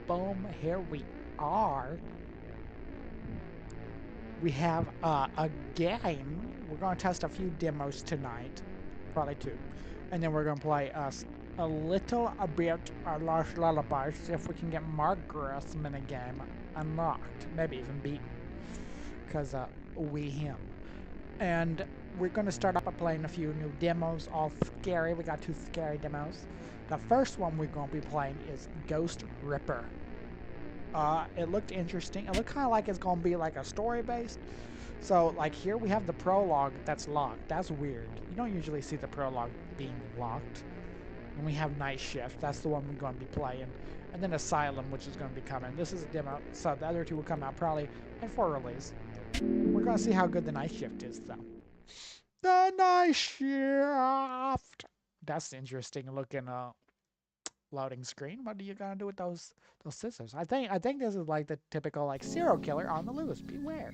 boom, here we are. We have a game. We're going to test a few demos tonight, probably two. And then we're going to play a little bit Lost Lullabies, see if we can get Margaret's minigame unlocked, maybe even beaten, because we him. And we're going to start off by playing a few new demos, all scary. We got two scary demos. The first one we're going to be playing is Ghost Ripper. It looked interesting. It looked kind of like it's going to be like a story-based. So, like here we have the prologue that's locked. That's weird. You don't usually see the prologue being locked. And we have Night Shift. That's the one we're going to be playing. And then Asylum, which is going to be coming. This is a demo, so the other two will come out probably in 4 release. We're going to see how good the Night Shift is, though. The Night Shift! That's interesting looking loading screen. What are you gonna do with those scissors? I think this is like the typical like serial killer on the loose. Beware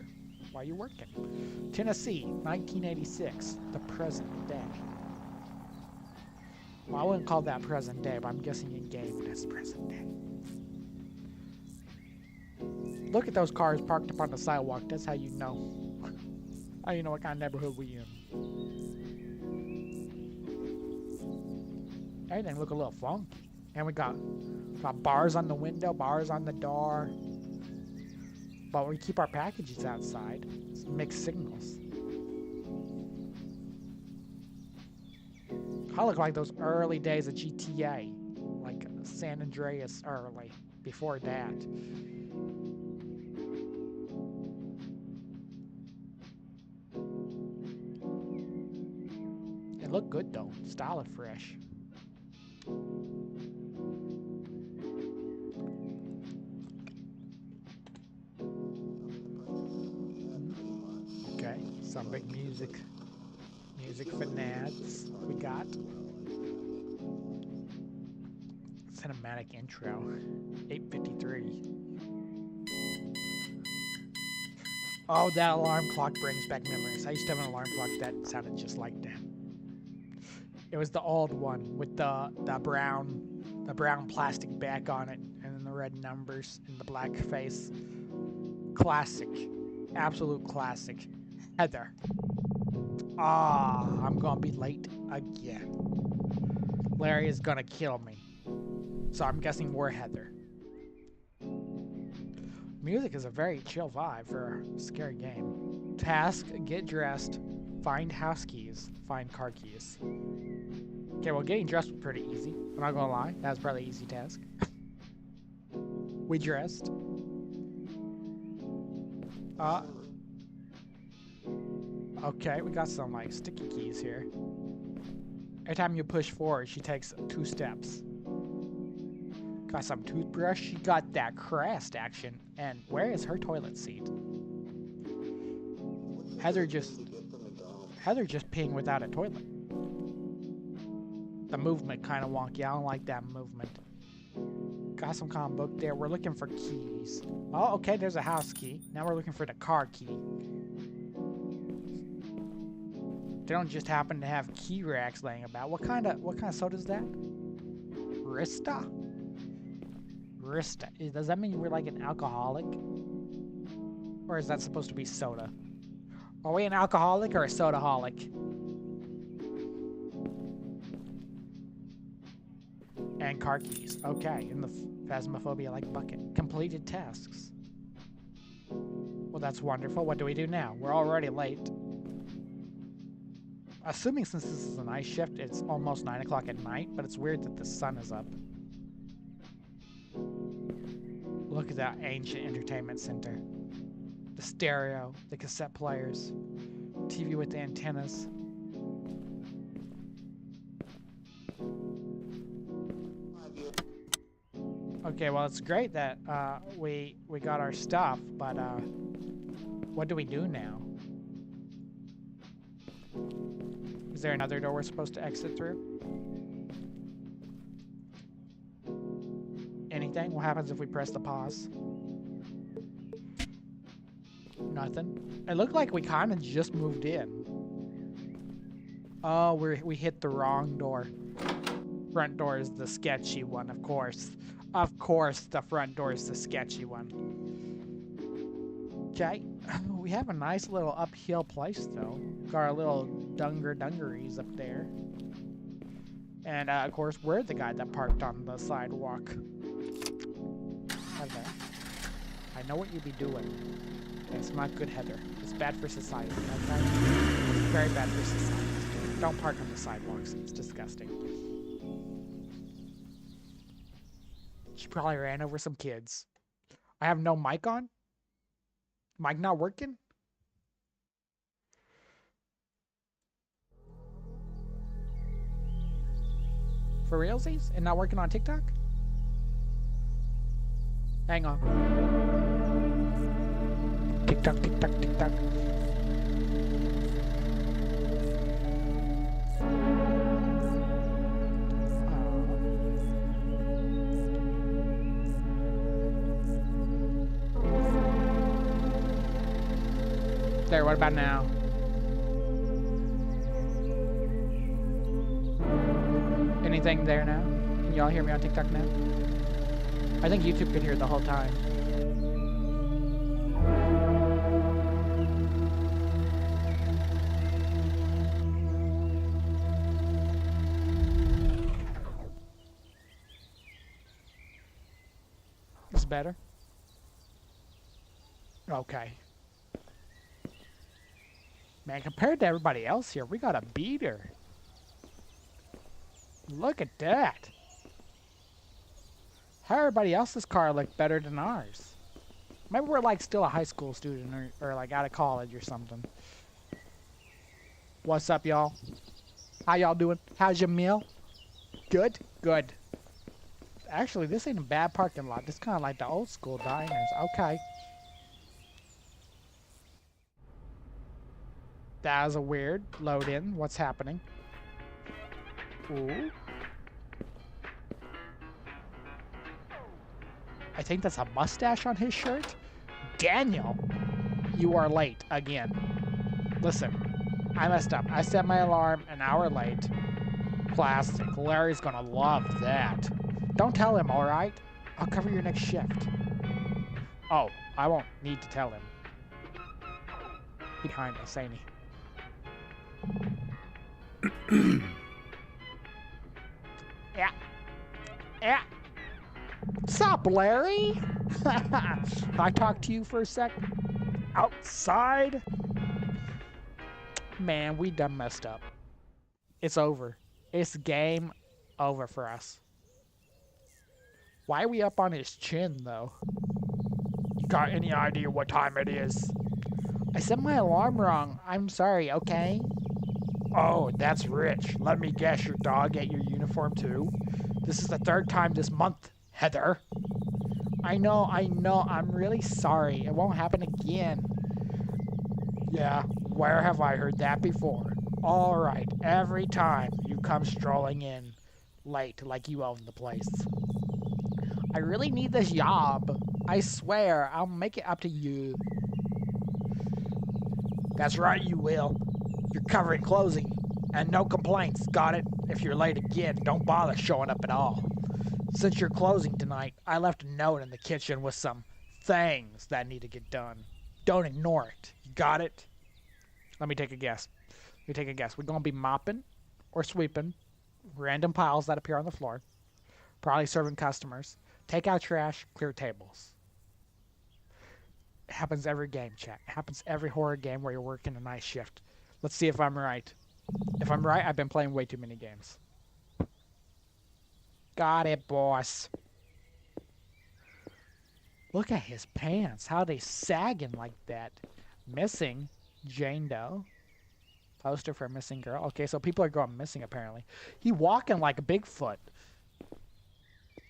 while you're working. Tennessee, 1986, the present day. Well, I wouldn't call that present day, but I'm guessing in game that's present day. Look at those cars parked up on the sidewalk. That's how you know. How you know what kind of neighborhood we in. Everything look a little funky. And we got bars on the window, bars on the door. But we keep our packages outside. It's mixed signals. I look like those early days of GTA. Like San Andreas early. Before that. It looked good though. Style fresh. Okay, some big music fanatics we got. Cinematic intro, 8:53. Oh, that alarm clock brings back memories. I used to have an alarm clock that sounded just like that. It was the old one with the brown plastic back on it, and then the red numbers and the black face. Classic, absolute classic. Heather. I'm gonna be late again. Larry is gonna kill me. So I'm guessing we're Heather. Music is a very chill vibe for a scary game. Task, get dressed, find house keys, find car keys. Okay, well getting dressed was pretty easy. I'm not gonna lie, that was probably an easy task. We dressed. Okay, we got some like sticky keys here. Every time you push forward, she takes 2 steps. Got some toothbrush. She got that crest action. And where is her toilet seat? Heather just peeing without a toilet. The movement kind of wonky. I don't like that movement. Got some comic book there. We're looking for keys. Oh, okay. There's a house key. Now we're looking for the car key. They don't just happen to have key racks laying about. What kind of soda is that? Rista? Does that mean we're like an alcoholic? Or is that supposed to be soda? Are we an alcoholic or a sodaholic? And car keys. Okay, in the Phasmophobia-like bucket. Completed tasks. Well, that's wonderful. What do we do now? We're already late. Assuming since this is a night shift, it's almost 9 o'clock at night, but it's weird that the sun is up. Look at that ancient entertainment center. The stereo, the cassette players, TV with the antennas. Okay, well it's great that we got our stuff, but what do we do now? Is there another door we're supposed to exit through? Anything? What happens if we press the pause? Nothing. It looked like we kind of just moved in. Oh, we hit the wrong door. Front door is the sketchy one, of course. Of course, the front door is the sketchy one. Okay, we have a nice little uphill place, though. Got our little dungarees up there. And, of course, we're the guy that parked on the sidewalk. Heather, I know what you'd be doing. It's not good, Heather. It's bad for society, okay? It's very bad for society. Don't park on the sidewalks. It's disgusting. She probably ran over some kids. I have no mic on? Mic not working? For realsies? And not working on TikTok? Hang on. TikTok, TikTok, TikTok. There, what about now? Anything there now? Can y'all hear me on TikTok now? I think YouTube could hear it the whole time. Is it better? Okay. Man, compared to everybody else here, we got a beater. Look at that. How everybody else's car look better than ours? Maybe we're like still a high school student or like out of college or something. What's up, y'all? How y'all doing? How's your meal? Good? Good. Actually, this ain't a bad parking lot. This kind of like the old school diners. Okay. That was a weird load in. What's happening? Ooh. I think that's a mustache on his shirt. Daniel, you are late again. Listen, I messed up. I set my alarm an hour late. Plastic. Larry's gonna love that. Don't tell him, all right? I'll cover your next shift. Oh, I won't need to tell him. Behind us, ain't he? Yeah. Yeah. What's up, Larry? Can I talk to you for a sec? Outside? Man, we done messed up. It's over. It's game over for us. Why are we up on his chin, though? You got any idea what time it is? I set my alarm wrong. I'm sorry, okay? Oh, that's rich. Let me guess, your dog ate your uniform too? This is the third time this month, Heather. I know. I'm really sorry. It won't happen again. Yeah, where have I heard that before? All right, every time you come strolling in late like you own the place. I really need this job. I swear, I'll make it up to you. That's right, you will. You're covering closing, and no complaints, got it? If you're late again, don't bother showing up at all. Since you're closing tonight, I left a note in the kitchen with some things that need to get done. Don't ignore it. You got it? Let me take a guess. We're going to be mopping or sweeping random piles that appear on the floor. Probably serving customers. Take out trash, clear tables. It happens every game, chat. It happens every horror game where you're working a night shift. Let's see if I'm right. If I'm right, I've been playing way too many games. Got it, boss. Look at his pants. How they sagging like that. Missing Jane Doe. Poster for a missing girl. Okay, so people are going missing apparently. He walking like a Bigfoot.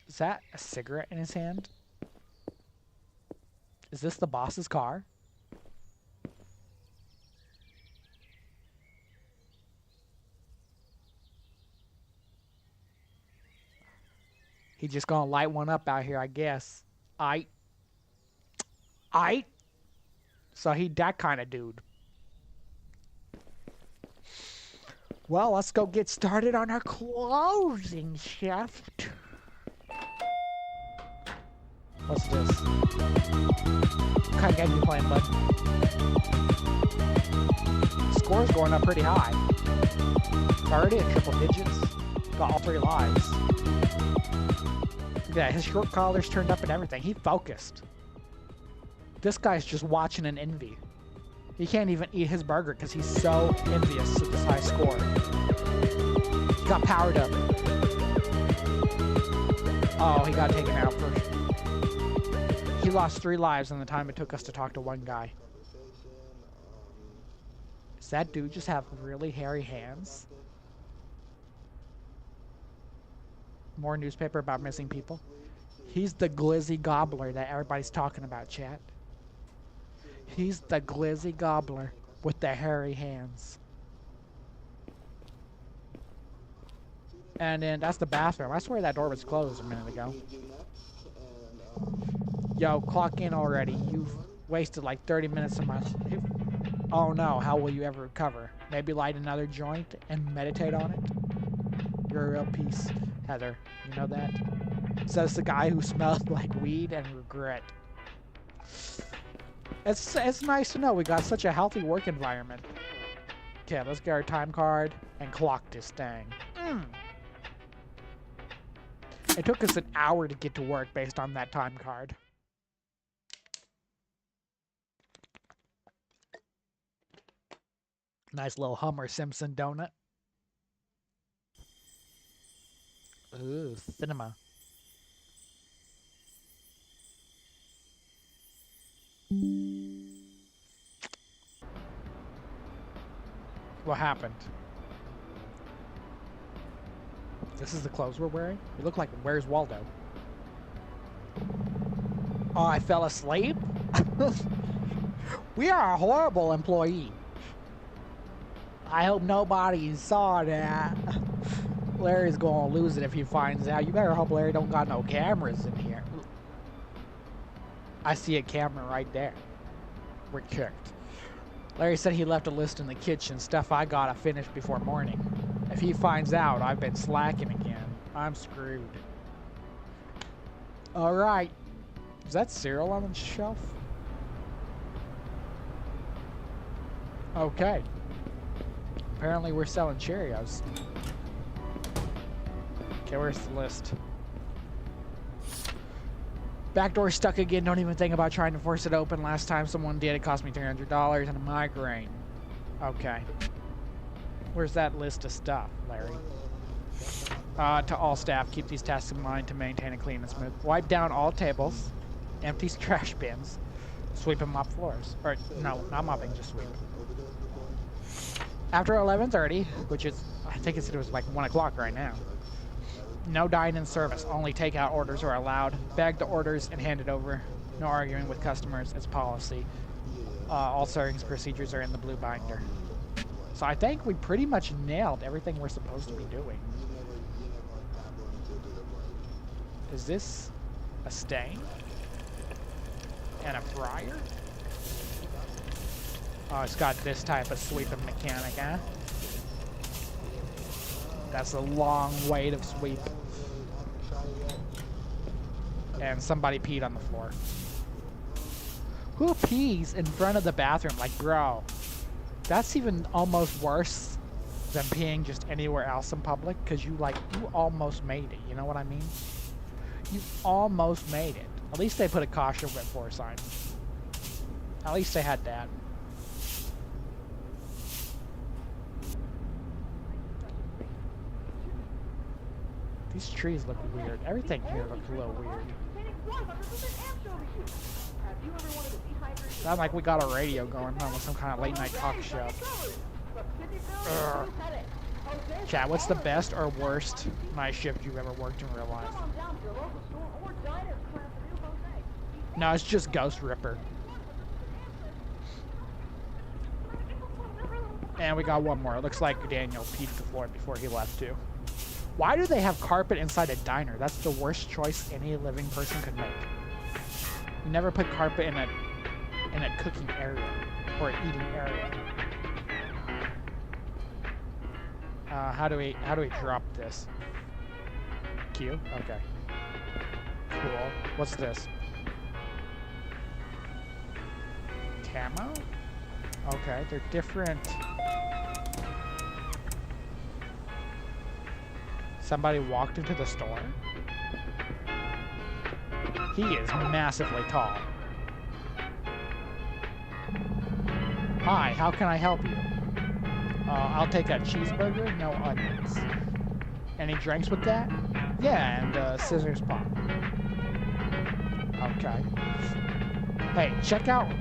Is that a cigarette in his hand? Is this the boss's car? He just gonna light one up out here, I guess. Aight. So he that kind of dude. Well, let's go get started on our closing shift. What's this? What kind of game you playing, bud? Score's going up pretty high. It's already in triple digits. Got all 3 lives. Yeah, his short collar's turned up and everything. He focused. This guy's just watching in envy. He can't even eat his burger because he's so envious of this high score. He got powered up. Oh, he got taken out first. He lost 3 lives in the time it took us to talk to one guy. Does that dude just have really hairy hands? More newspaper about missing people. He's the glizzy gobbler that everybody's talking about, chat. He's the glizzy gobbler with the hairy hands. And then that's the bathroom. I swear that door was closed a minute ago. Yo, clock in already. You've wasted like 30 minutes of my... Oh no, how will you ever recover? Maybe light another joint and meditate on it? You're a real piece, Heather. You know that? Says the guy who smells like weed and regret. It's nice to know we got such a healthy work environment. Okay, let's get our time card and clock this thing. It took us an hour to get to work based on that time card. Nice little Hummer Simpson donut. Ooh, cinema. What happened? This is the clothes we're wearing? We look like Where's Waldo? Oh, I fell asleep? We are a horrible employee. I hope nobody saw that. Larry's gonna lose it if he finds out. You better hope Larry don't got no cameras in here. I see a camera right there. We're kicked. Larry said he left a list in the kitchen, stuff I gotta finish before morning. If he finds out I've been slacking again, I'm screwed. Alright. Is that cereal on the shelf? Okay. Apparently we're selling Cheerios. Okay, where's the list? Back door stuck again. Don't even think about trying to force it open. Last time someone did, it cost me $300 and a migraine. Okay. Where's that list of stuff, Larry? To all staff, keep these tasks in mind to maintain a clean and smooth. Wipe down all tables, empty trash bins, sweep and mop floors. Or, no, not mopping, just sweep. After 11:30, which is, I think it was like 1 o'clock right now. No dine-in service, only takeout orders are allowed. Bag the orders and hand it over. No arguing with customers, it's policy. All serving procedures are in the blue binder. So I think we pretty much nailed everything we're supposed to be doing. Is this a stain? And a fryer? Oh, it's got this type of sweeping mechanic, huh? That's a long wait of sweep. And somebody peed on the floor. Who pees in front of the bathroom? Like, bro, that's even almost worse than peeing just anywhere else in public, because you almost made it. You know what I mean? You almost made it. At least they put a caution before sign. At least they had that. These trees look weird. Everything here looks a little weird. Sounds like we got a radio going on with some kind of late night talk show. Ugh. Chat, what's the best or worst night shift you've ever worked in real life? No, it's just Ghost Ripper. And we got one more. It looks like Daniel peed the floor before he left too. Why do they have carpet inside a diner? That's the worst choice any living person could make. You never put carpet in a cooking area or an eating area. How do we drop this? Q? Okay. Cool. What's this? camo? Okay, they're different. Somebody walked into the store? He is massively tall. Hi, how can I help you? I'll take a cheeseburger, no onions. Any drinks with that? Yeah, and scissors pop. Okay. Hey, check out...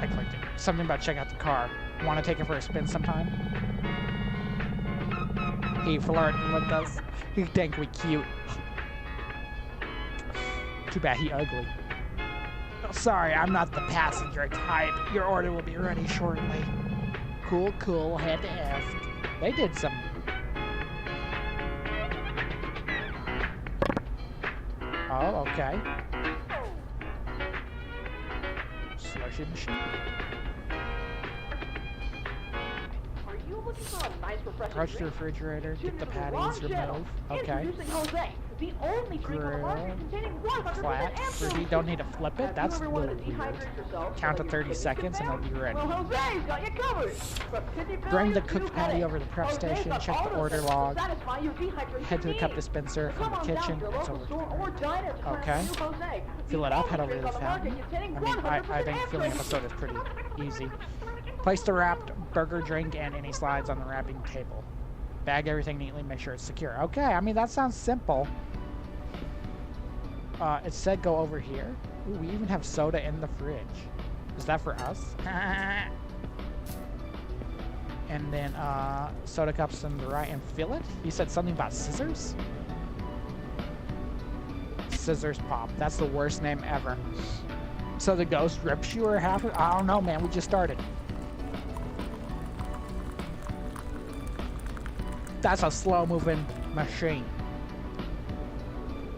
I clicked it. Something about check out the car. Want to take it for a spin sometime? He flirting with us. He think we cute. Too bad he ugly. Oh, sorry, I'm not the passenger type. Your order will be ready shortly. Cool, cool. Had to ask. They did some... Oh, okay. Slushy machine. Are you looking for a nice refreshing Approach the drink? refrigerator, get the patties removed. Okay. Introducing Jose, the only drink on the market containing 100% Flat. So you don't need to flip it? That's really weird. Count to 30 seconds and it'll be ready. Well, Jose's got you covered. From kidney Bring the failure cooked to patty headache. over to the prep Jose's station, got check all the the order things to log, satisfy your dehydration head to the cup needs. dispenser from the Come on down kitchen. to your It's local over store or diner to Okay. try new Jose, Fill the it up, only head over drink to on the the market fountain. containing I mean, I 100% think filling Amber. up a soda is pretty easy. Place the wrapped burger, drink, and any slides on the wrapping table. Bag everything neatly, make sure it's secure. Okay, I mean, that sounds simple. It said go over here. Ooh, we even have soda in the fridge. Is that for us? And then, soda cups on the right and fill it? You said something about scissors? Scissors pop. That's the worst name ever. So the ghost rips you or half? I don't know, man. We just started. That's a slow-moving machine.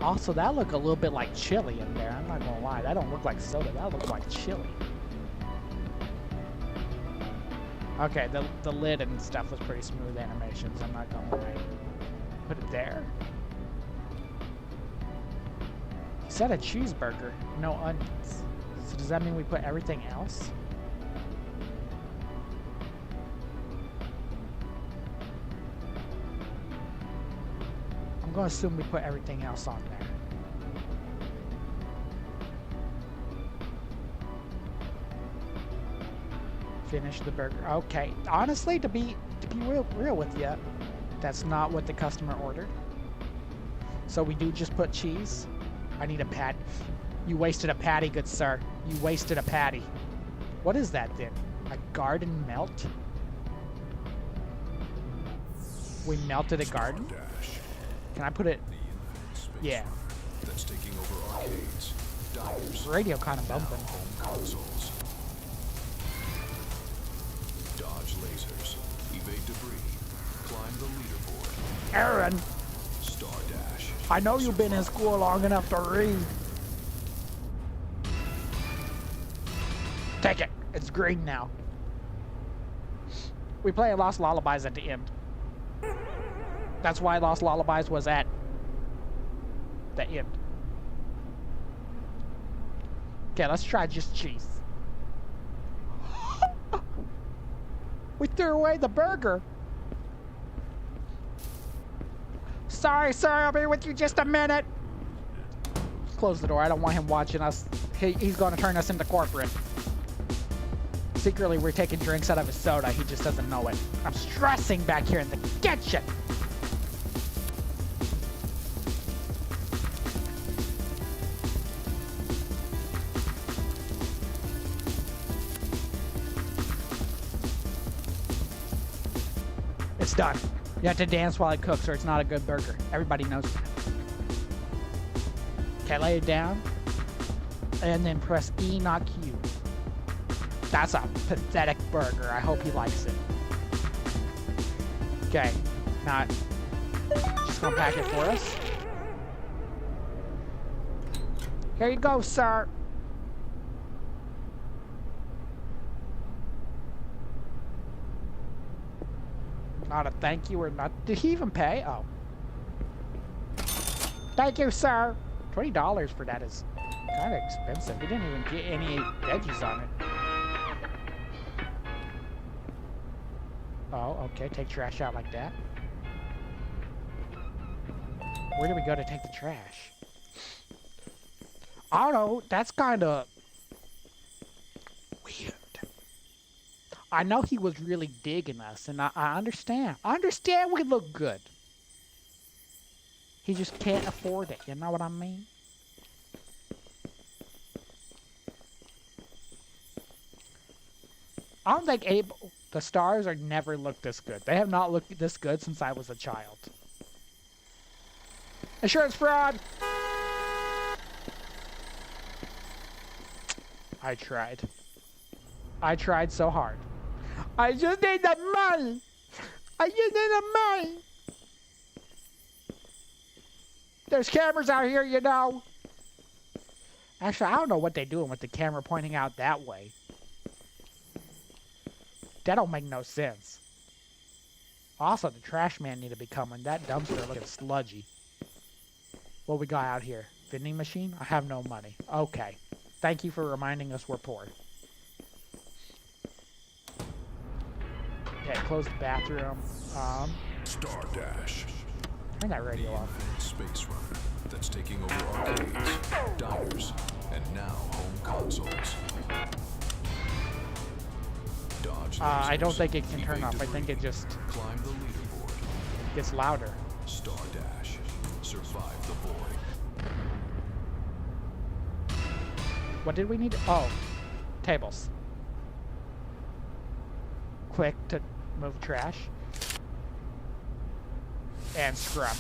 Also, that looked a little bit like chili in there. I'm not gonna lie. That don't look like soda. That looks like chili. Okay, the lid and stuff was pretty smooth animations. I'm not gonna lie. Put it there. He said a cheeseburger, no onions. So does that mean we put everything else? I'm gonna assume we put everything else on there. Finish the burger. Okay. Honestly, to be real with you, that's not what the customer ordered. So we do just put cheese. I need a pat. You wasted a patty, good sir. You wasted a patty. What is that then? A garden melt? We melted a garden? Can I put it? Yeah. That's taking over arcades, diners, Radio kind of bumping. home consoles. Dodge lasers, evade debris, climb the leaderboard. Aaron, Star Dash. I know you've been in school long enough to read. Take it. It's green now. We play Lost Lullabies at the end. That's why Lost Lullabies was at the end. Okay, let's try just cheese. We threw away the burger. Sorry, sir, I'll be with you just a minute. Close the door. I don't want him watching us. He's going to turn us into corporate. Secretly, we're taking drinks out of his soda. He just doesn't know it. I'm stressing back here in the kitchen. It's done. You have to dance while it cooks or it's not a good burger. Everybody knows that. Okay, lay it down. And then press E, not Q. That's a pathetic burger. I hope he likes it. Okay, now just gonna pack it for us. Here you go, sir. Not a thank you or not. Did he even pay? Oh. Thank you, sir. $20 for that is kind of expensive. He didn't even get any veggies on it. Oh, okay. Take trash out like that. Where do we go to take the trash? I don't know. That's kind of weird. I know he was really digging us, and I understand. I understand we look good. He just can't afford it. You know what I mean? I don't think the stars are never looked this good. They have not looked this good since I was a child. Insurance fraud! I tried. I tried so hard. I just need the money! I just need the money! There's cameras out here, you know. Actually, I don't know what they're doing with the camera pointing out that way. That don't make no sense. Also, the trash man need to be coming. That dumpster looking sludgy. What we got out here? Vending machine? I have no money. Okay. Thank you for reminding us we're poor. Okay, close the bathroom. Star Dash. Turn that radio off. Space runner that's taking over arcades, diners, and now home consoles. Dodge I don't think it can lasers, turn evade off. I debris, think it just climb the leaderboard. gets louder. Star Dash. Survive the void. What did we need? Oh, tables. Quick to move trash. And scrub.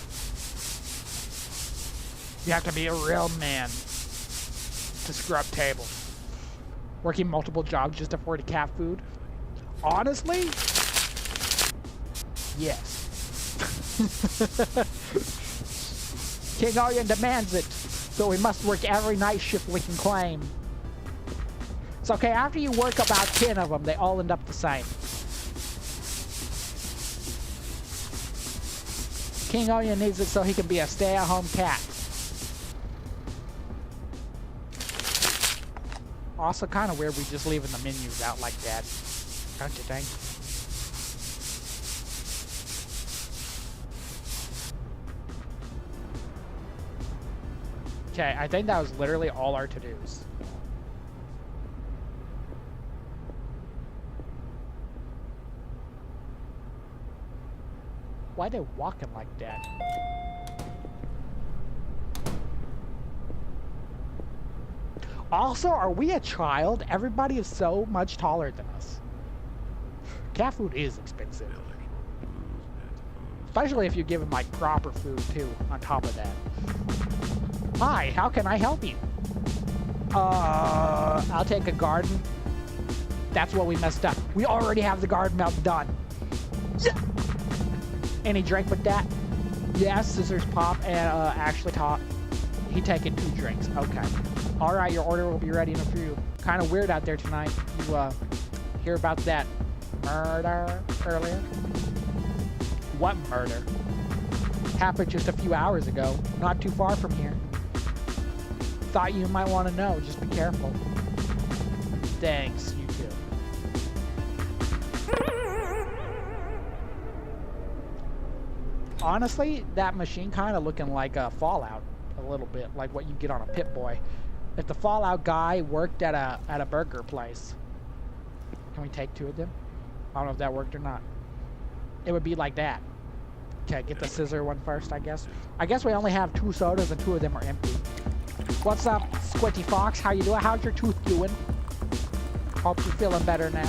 You have to be a real man to scrub tables. Working multiple jobs just to afford a cat food? Honestly? Yes. King Aryan demands it, so we must work every night shift we can claim. It's okay, after you work about 10 of them, they all end up the same. King Onion needs it so he can be a stay-at-home cat. Also kind of weird we just leaving the menus out like that. Don't you think? Okay, I think that was literally all our to-dos. Why are they walking like that? Also, are we a child? Everybody is so much taller than us. Cat food is expensive. Especially if you give them like proper food too, on top of that. Hi, how can I help you? I'll take a garden. That's what we messed up. We already have the garden melt done. Yeah. Any drink with that? Yes, scissors pop and actually top. He taking 2 drinks. Okay. All right, your order will be ready in a few. Kind of weird out there tonight. You hear about that murder earlier? What murder? Happened just a few hours ago. Not too far from here. Thought you might want to know. Just be careful. Thanks, you too. Honestly, that machine kind of looking like a Fallout a little bit, like what you get on a Pip-Boy. If the Fallout guy worked at a burger place. Can we take 2 of them? I don't know if that worked or not. It would be like that. Okay, get the scissor one first, I guess. I guess we only have 2 sodas and 2 of them are empty. What's up, Squinty Fox? How you doing? How's your tooth doing? Hope you're feeling better now.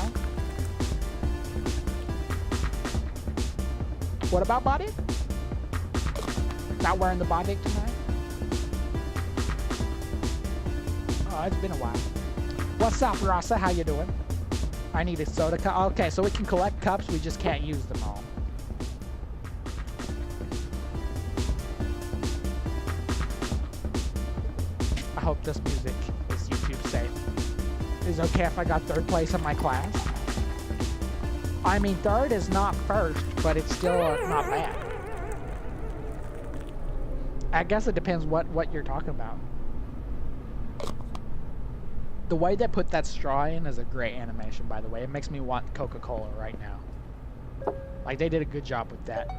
What about body? Not wearing the body tonight? Oh, it's been a while. What's up, Rasa? How you doing? I need a soda cup. Okay, so we can collect cups, we just can't use them all. I hope this music is YouTube safe. Is it okay if I got 3rd place in my class? I mean, 3rd is not 1st, but it's still not bad. I guess it depends what you're talking about. The way they put that straw in is a great animation, by the way. It makes me want Coca-Cola right now. Like, they did a good job with that.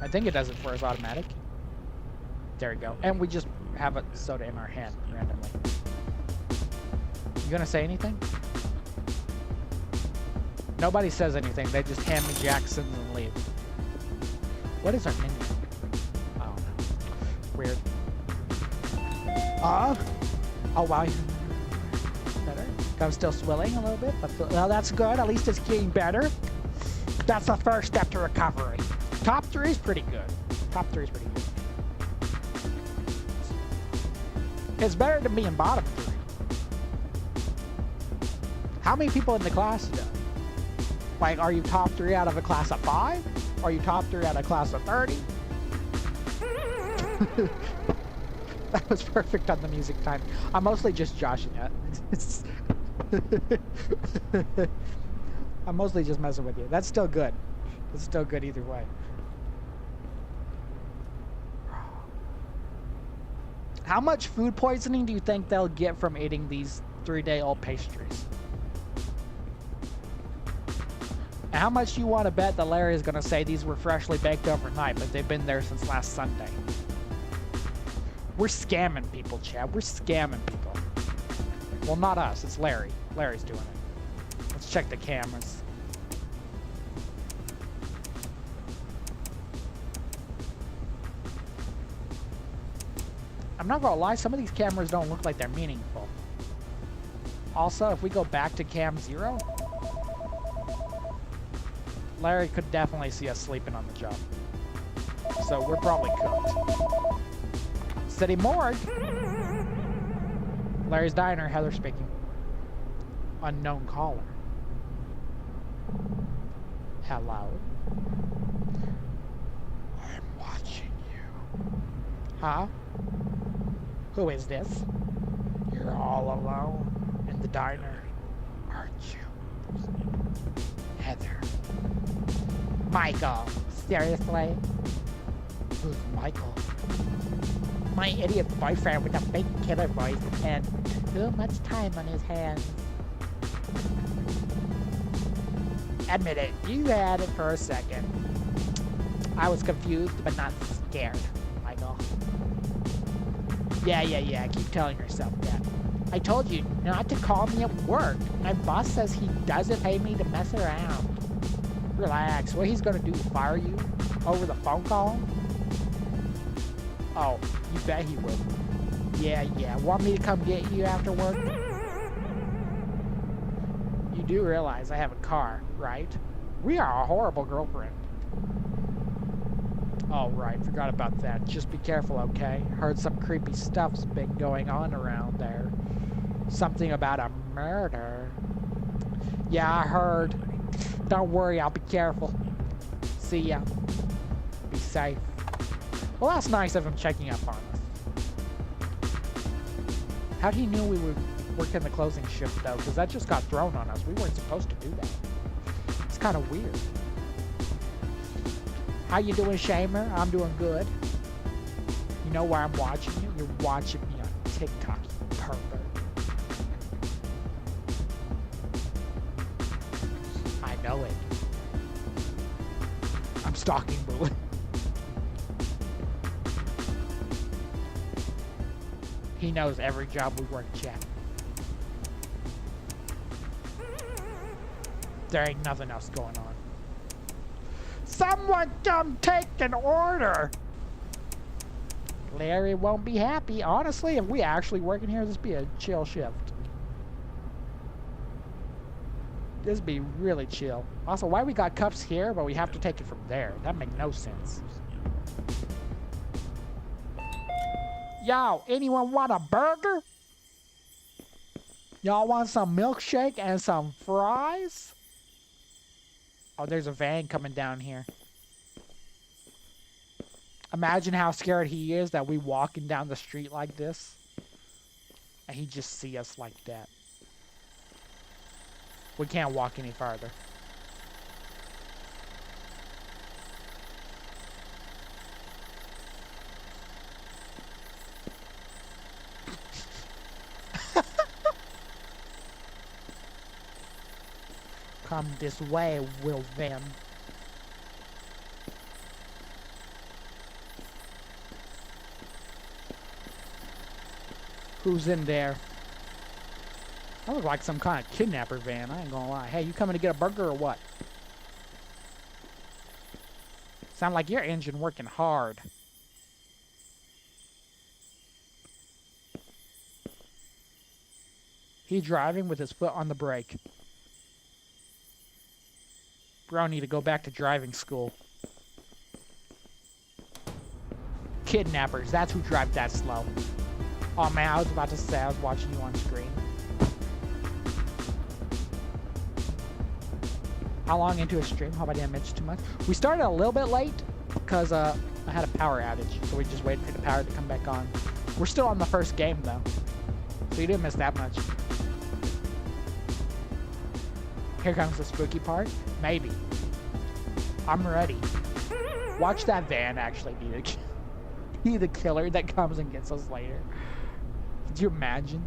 I think it does it for us automatic. There we go. And we just have a soda in our hand randomly. You gonna say anything? Nobody says anything. They just hand me Jacksons and leave. What is our menu? I don't know. Weird. Oh wow. Better. I'm still swilling a little bit, but well, that's good. At least it's getting better. That's the first step to recovery. Top 3 is pretty good. Top 3 is pretty good. It's better than being bottom 3. How many people in the class do? Like, are you top 3 out of a class of 5? Are you top 3 out of a class of 30? That was perfect on the music time. I'm mostly just joshing it. I'm mostly just messing with you. That's still good. It's still good either way. How much food poisoning do you think they'll get from eating these 3-day-old pastries? And how much do you want to bet that Larry is going to say these were freshly baked overnight, but they've been there since last Sunday? We're scamming people, Chad. We're scamming people. Well, not us. It's Larry. Larry's doing it. Let's check the cameras. I'm not gonna lie, some of these cameras don't look like they're meaningful. Also, if we go back to cam 0, Larry could definitely see us sleeping on the job. So we're probably cooked. City Morgue. Larry's Diner, Heather speaking. Unknown caller. Hello. I'm watching you. Huh? Who is this? You're all alone in the diner, aren't you? Heather. Michael. Seriously? Who's Michael? My idiot boyfriend with a fake killer voice and too much time on his hands. Admit it, you had it for a second. I was confused, but not scared, Michael. Yeah, keep telling yourself that. I told you not to call me at work. My boss says he doesn't pay me to mess around. Relax, what he's gonna do, fire you over the phone call? Oh, you bet he would. Yeah, want me to come get you after work? You do realize I have a car, right? We are a horrible girlfriend. Oh, right, forgot about that. Just be careful, okay? Heard some creepy stuff's been going on around there. Something about a murder. Yeah, I heard. Don't worry, I'll be careful. See ya. Be safe. Well, that's nice of him checking up on us. How'd he know we would work in the closing shift, though? Because that just got thrown on us. We weren't supposed to do that. It's kind of weird. How you doing, Shamer? I'm doing good. You know why I'm watching you? You're watching me on TikTok, you pervert. I know it. I'm stalking Bullet. He knows every job we work, chat. There ain't nothing else going on. Someone come take an order! Larry won't be happy. Honestly, if we actually work in here, this be a chill shift. This be really chill. Also, why we got cups here, but we have to take it from there? That make no sense. Yo, anyone want a burger? Y'all want some milkshake and some fries? Oh, there's a van coming down here. Imagine how scared he is that we walking down the street like this. And he just see us like that. We can't walk any farther. Come this way, Will Van. Who's in there? That looked like some kind of kidnapper van, I ain't gonna lie. Hey, you coming to get a burger or what? Sound like your engine working hard. He driving with his foot on the brake. Bro, need to go back to driving school. Kidnappers, that's who drive that slow. Oh man, I was about to say I was watching you on screen. How long into a stream? Hope I didn't mention too much. We started a little bit late because I had a power outage, so we just waited for the power to come back on. We're still on the first game though, so you didn't miss that much. Here comes the spooky part. Maybe. I'm ready. Watch that van actually be the killer that comes and gets us later. Could you imagine?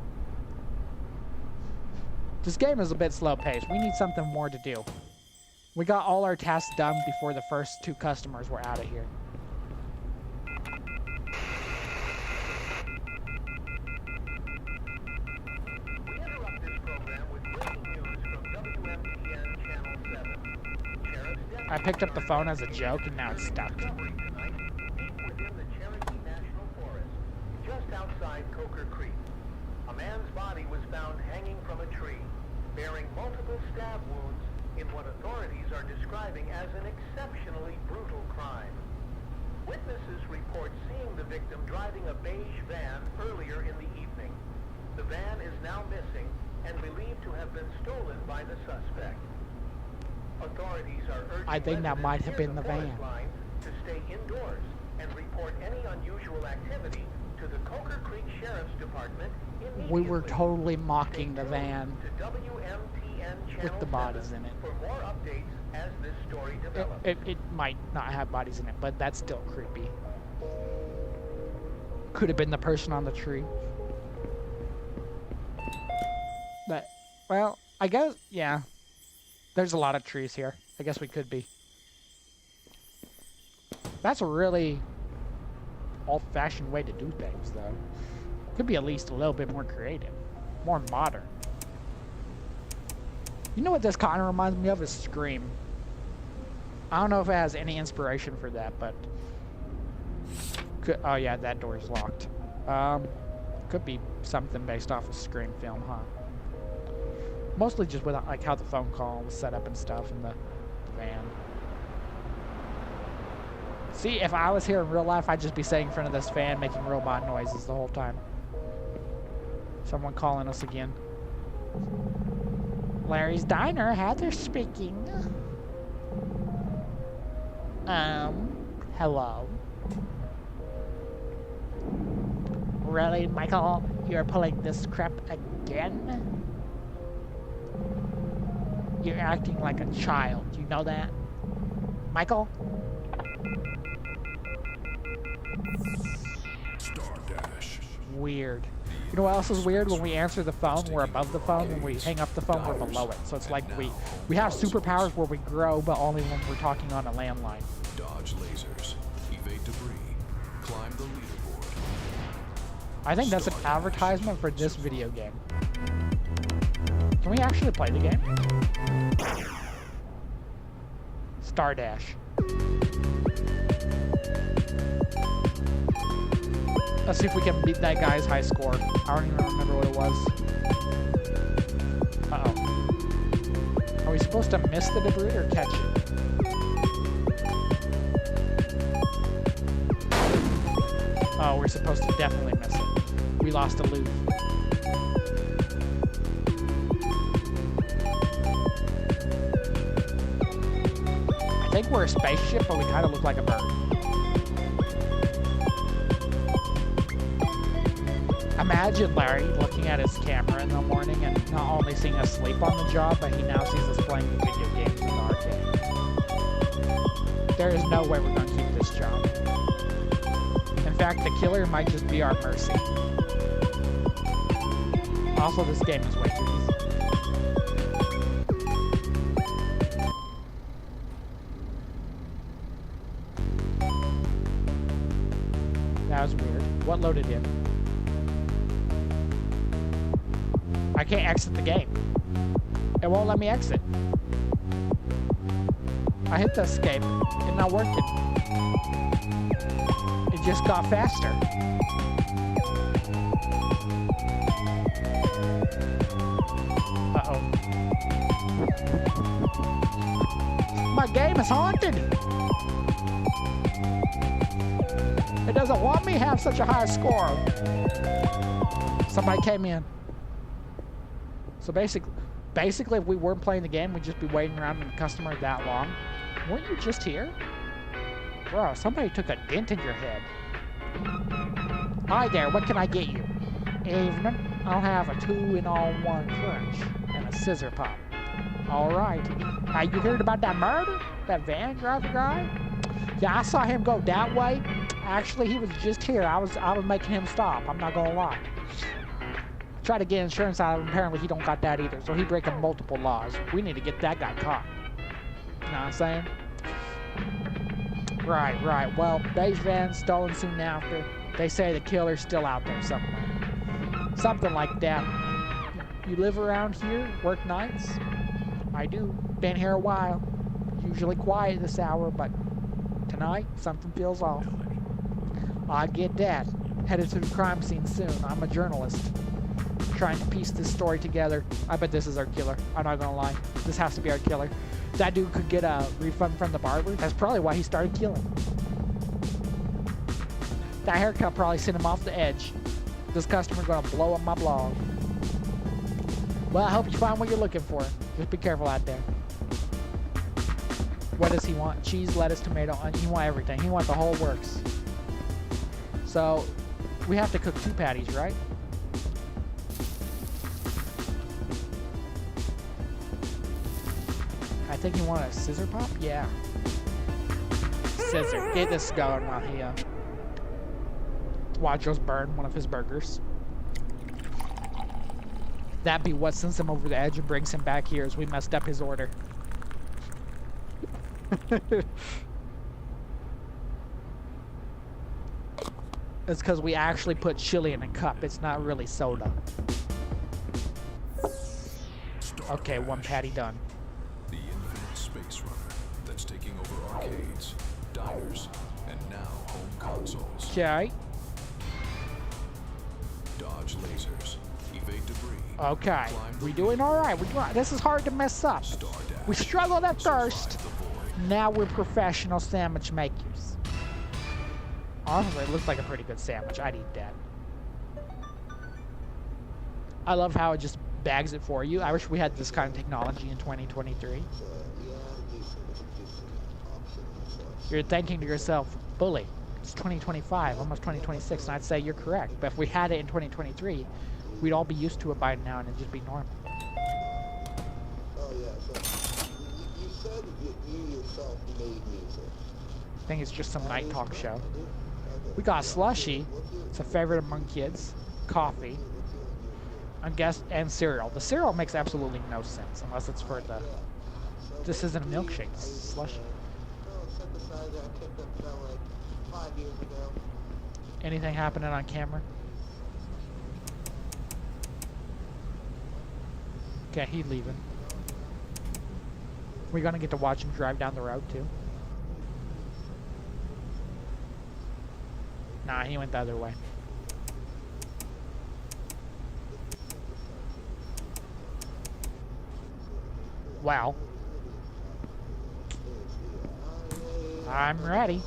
This game is a bit slow paced. We need something more to do. We got all our tasks done before the first 2 customers were out of here. I picked up the phone as a joke and now it's stuck. Just outside Coker Creek, a man's body was found hanging from a tree, bearing multiple stab wounds in what authorities are describing as an exceptionally brutal crime. Witnesses report seeing the victim driving a beige van earlier in the evening. The van is now missing and believed to have been stolen by the suspect. Authorities are urging I think that might have been the van. line to stay indoors and report any unusual activity to the Coker Creek Sheriff's Department immediately. We were totally mocking the van To WMTN with the bodies in it. for more updates as this story develops. It might not have bodies in it, but that's still creepy. Could have been the person on the tree. But, well, I guess, yeah. There's a lot of trees here. I guess we could be. That's a really old-fashioned way to do things, though. Could be at least a little bit more creative. More modern. You know what this kind of reminds me of is Scream. I don't know if it has any inspiration for that, but... oh yeah, that door's locked. Could be something based off a Scream film, huh? Mostly just with like how the phone call was set up and stuff in the van. See, if I was here in real life, I'd just be sitting in front of this fan making robot noises the whole time. Someone calling us again. Larry's Diner, Heather speaking. Hello. Really, Michael? You're pulling this crap again? You're acting like a child, you know that? Michael? Stardash. Weird. You know what else is weird? When we answer the phone, we're above the phone. When we hang up the phone, we're below it. So it's like we have superpowers where we grow, but only when we're talking on a landline. Dodge lasers. Evade debris. Climb the leaderboard. I think that's an advertisement for this video game. Can we actually play the game? Stardash. Let's see if we can beat that guy's high score. I don't even remember what it was. Uh-oh. Are we supposed to miss the debris or catch it? Oh, we're supposed to definitely miss it. We lost a loot. I think we're a spaceship, but we kind of look like a bird. Imagine Larry looking at his camera in the morning and not only seeing us sleep on the job, but he now sees us playing video games in the arcade. There is no way we're going to keep this job. In fact, the killer might just be our mercy. Also, this game is way too easy. That was weird. What loaded in? I can't exit the game. It won't let me exit. I hit the escape. It's not working. It just got faster. Uh-oh. My game is haunted. It doesn't want me to have such a high score. Somebody came in. So basically, if we weren't playing the game, we'd just be waiting around in the customer that long. Weren't you just here? Bro, somebody took a dent in your head. Hi there, what can I get you? Evening. I'll have a 2-in-1 crunch and a scissor pop. Alright. You heard about that murder? That van driver guy? Yeah, I saw him go that way. Actually, he was just here. I was making him stop. I'm not gonna lie. Tried to get insurance out of him. Apparently, he don't got that either. So he breaking multiple laws. We need to get that guy caught. You know what I'm saying? Right. Well, Dave's van stolen soon after. They say the killer's still out there somewhere. Something like that. You live around here? Work nights? I do. Been here a while. Usually quiet this hour, but tonight, something feels off. I get that. Headed to the crime scene soon. I'm a journalist. Trying to piece this story together. I bet this is our killer. I'm not gonna lie. This has to be our killer. That dude could get a refund from the barber. That's probably why he started killing. That haircut probably sent him off the edge. This customer's gonna blow up my blog. Well, I hope you find what you're looking for. Just be careful out there. What does he want? Cheese, lettuce, tomato, onion. He wants everything. He wants the whole works. So, we have to cook 2 patties, right? I think you want a scissor pop? Yeah. Scissor. Get this going while he, watch us burn one of his burgers. That'd be what sends him over the edge and brings him back here as we messed up his order. It's because we actually put chili in a cup. It's not really soda. Okay, 1 patty done. The infinite space runner that's taking over arcades, diners, and now home consoles. Okay. Dodge lasers, evade debris. Okay. We doing all right. This is hard to mess up. We struggled at first. Now we're professional sandwich makers. Honestly, it looks like a pretty good sandwich. I'd eat that. I love how it just bags it for you. I wish we had this kind of technology in 2023. You're thinking to yourself, bully, it's 2025, almost 2026, and I'd say you're correct. But if we had it in 2023, we'd all be used to it by now and it'd just be normal. I think it's just some night talk show. We got a slushie. It's a favorite among kids. Coffee. I guess, and cereal. The cereal makes absolutely no sense unless it's for the... This isn't a milkshake. This is a slushie. Anything happening on camera? Okay, he's leaving. We're gonna get to watch him drive down the road too. Nah, he went the other way. Wow. I'm ready.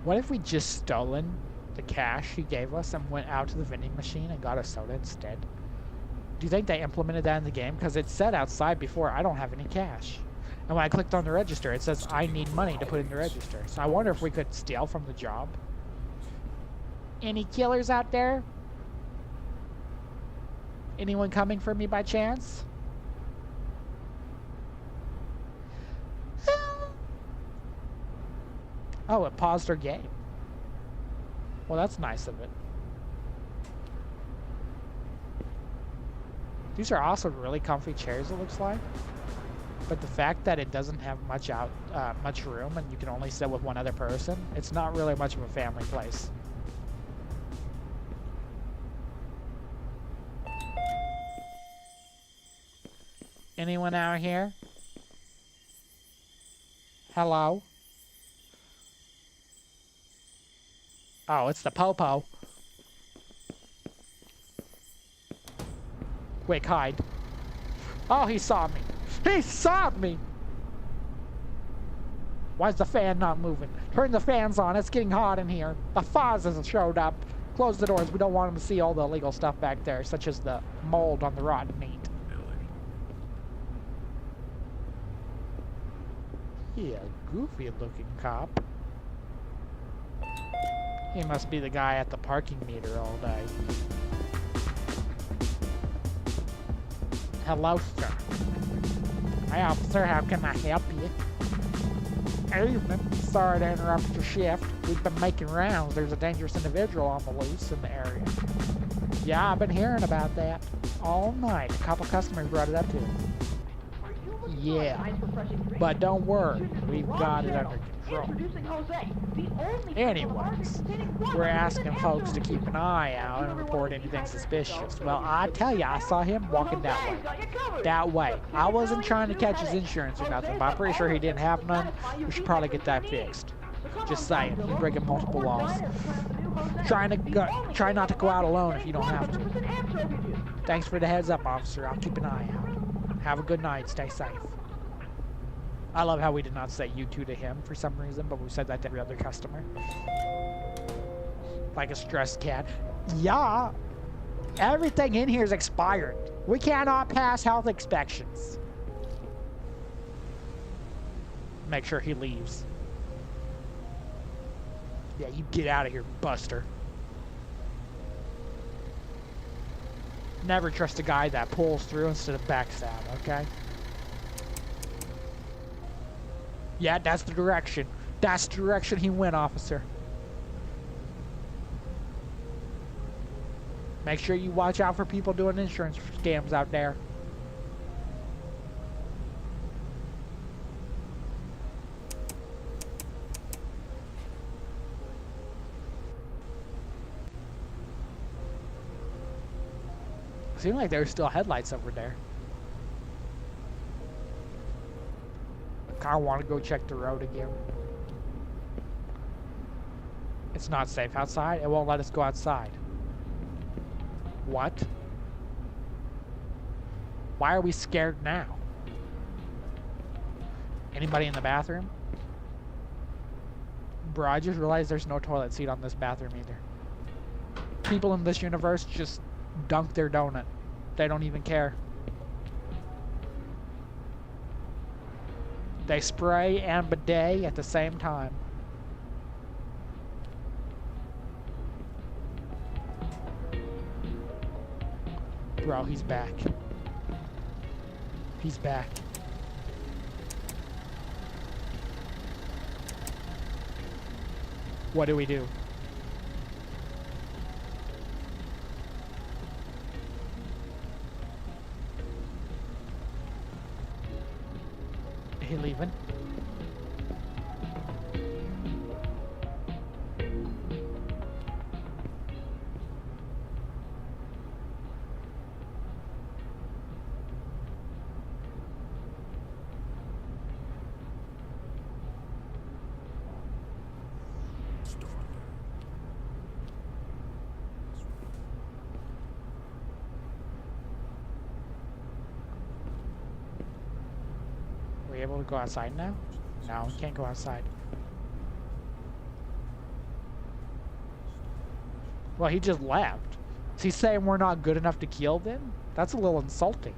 What if we just stolen the cash he gave us and went out to the vending machine and got a soda instead? Do you think they implemented that in the game? Because it said outside before, I don't have any cash. And when I clicked on the register, it says, I need money to put in the register. So I wonder if we could steal from the job. Any killers out there? Anyone coming for me by chance? Oh, it paused our game. Well, that's nice of it. These are also really comfy chairs, it looks like. But the fact that it doesn't have much room and you can only sit with one other person, it's not really much of a family place. Anyone out here? Hello? Oh, it's the Popo. Quick, hide. Oh, he saw me. He saw me! Why's the fan not moving? Turn the fans on. It's getting hot in here. The Foz hasn't showed up. Close the doors. We don't want him to see all the illegal stuff back there, such as the mold on the rotten meat. Yeah, goofy-looking cop. He must be the guy at the parking meter all day. Hello, sir. Hi, officer. How can I help you? Evening. Sorry to interrupt your shift. We've been making rounds. There's a dangerous individual on the loose in the area. Yeah, I've been hearing about that all night. A couple customers brought it up to me. Yeah, but don't worry. We've got it under control. Anyways, we're asking folks to keep an eye out and report anything suspicious. Well, I tell you, I saw him walking that way. That way. I wasn't trying to catch his insurance or nothing, but I'm pretty sure he didn't have none. We should probably get that fixed. Just saying, he's breaking multiple laws. Try not to go out alone if you don't have to. Thanks for the heads up, officer. I'll keep an eye out. Have a good night. Stay safe. I love how we did not say you two to him for some reason, but we said that to every other customer. Like a stressed cat. Yeah. Everything in here is expired. We cannot pass health inspections. Make sure he leaves. Yeah, you get out of here, Buster. Never trust a guy that pulls through instead of backs out, okay? Yeah, that's the direction. That's the direction he went, officer. Make sure you watch out for people doing insurance scams out there. Seemed like there were still headlights over there. I kinda want to go check the road again. It's not safe outside. It won't let us go outside. What? Why are we scared now? Anybody in the bathroom? Bro, I just realized there's no toilet seat on this bathroom either. People in this universe just dunk their donut. They don't even care. They spray and bidet at the same time. Bro, he's back. He's back. What do we do? He leaving? Able to go outside now? No, we can't go outside. Well, he just left. Is he saying we're not good enough to kill them? That's a little insulting.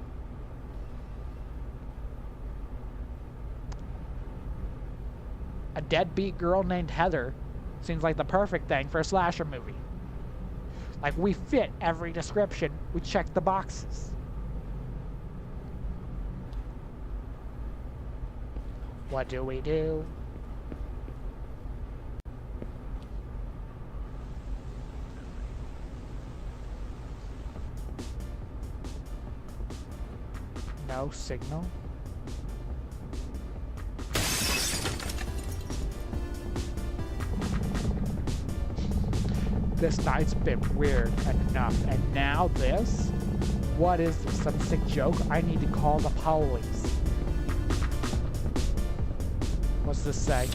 A deadbeat girl named Heather seems like the perfect thing for a slasher movie. Like, we fit every description. We check the boxes. What do we do? No signal. This night's been weird enough, and now this? What is this? Some sick joke? I need to call the police. What's this say?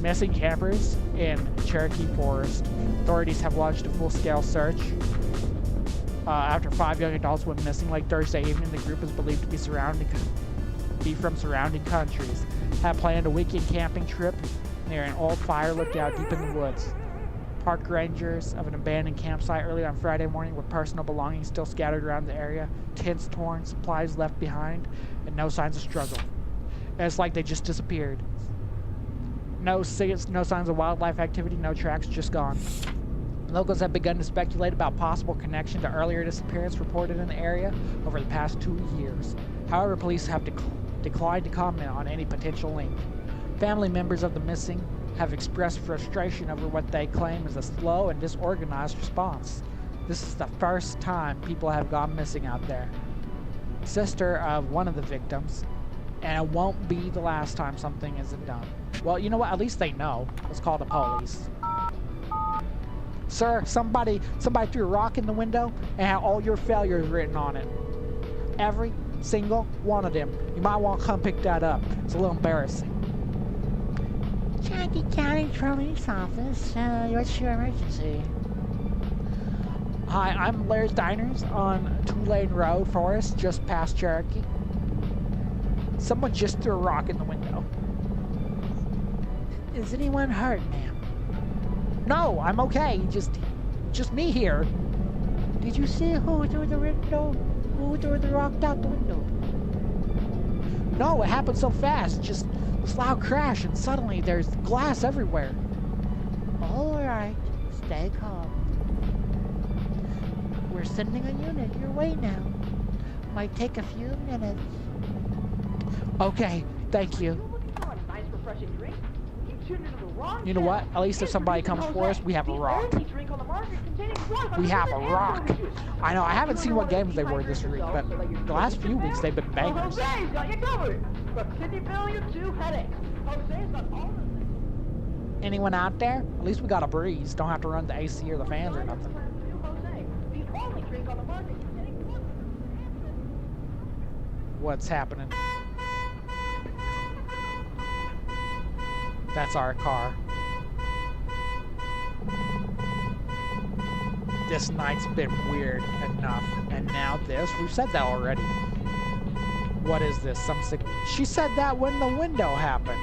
Missing campers in Cherokee Forest. Authorities have launched a full-scale search. After 5 young adults went missing late Thursday evening, the group is believed to be from surrounding countries. Had planned a weekend camping trip near an old fire lookout deep in the woods. Park rangers of an abandoned campsite early on Friday morning with personal belongings still scattered around the area, tents torn, supplies left behind, and no signs of struggle. And it's like they just disappeared. No signs of wildlife activity, no tracks, just gone. Locals have begun to speculate about possible connection to earlier disappearance reported in the area over the past 2 years. However, police have declined to comment on any potential link. Family members of the missing have expressed frustration over what they claim is a slow and disorganized response. This is the first time people have gone missing out there. Sister of one of the victims, and it won't be the last time something isn't done. Well, you know what? At least they know. Let's call the police. Sir, somebody threw a rock in the window and had all your failures written on it. Every single one of them. You might want to come pick that up. It's a little embarrassing. Cherokee County Police Office. What's your emergency? Hi, I'm Blair's Diners on 2-Lane Road, Forest, just past Cherokee. Someone just threw a rock in the window. Is anyone hurt, ma'am? No, I'm okay. Just me here. Did you see who threw the window? Who threw the rock out the window? No, it happened so fast. Just this loud crash, and suddenly there's glass everywhere. All right, stay calm. We're sending a unit your way now. Might take a few minutes. Okay, thank you. You know what? At least if somebody comes for us, we have a rock. We have a rock. I know, I haven't seen what games they were this week, but the last few weeks they've been bangers. Anyone out there? At least we got a breeze. Don't have to run the AC or the fans or nothing. What's happening? That's our car. This night's been weird enough. And now this. We've said that already. What is this? She said that when the window happened.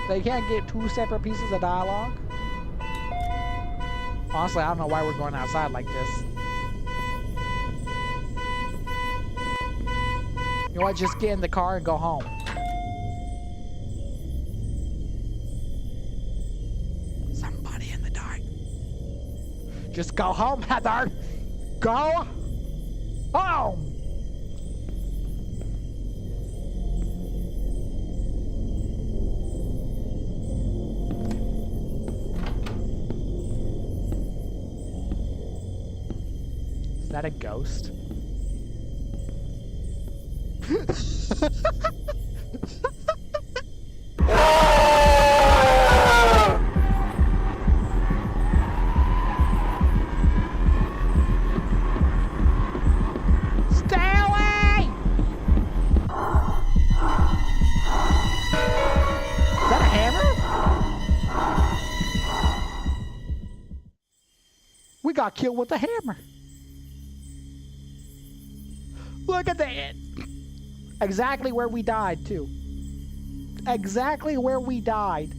They can't get 2 separate pieces of dialogue? Honestly, I don't know why we're going outside like this. You know what? Just get in the car and go home. Just go home, Heather! Go home! Is that a ghost? Got killed with a hammer. Look at that. Exactly where we died, too. Exactly where we died.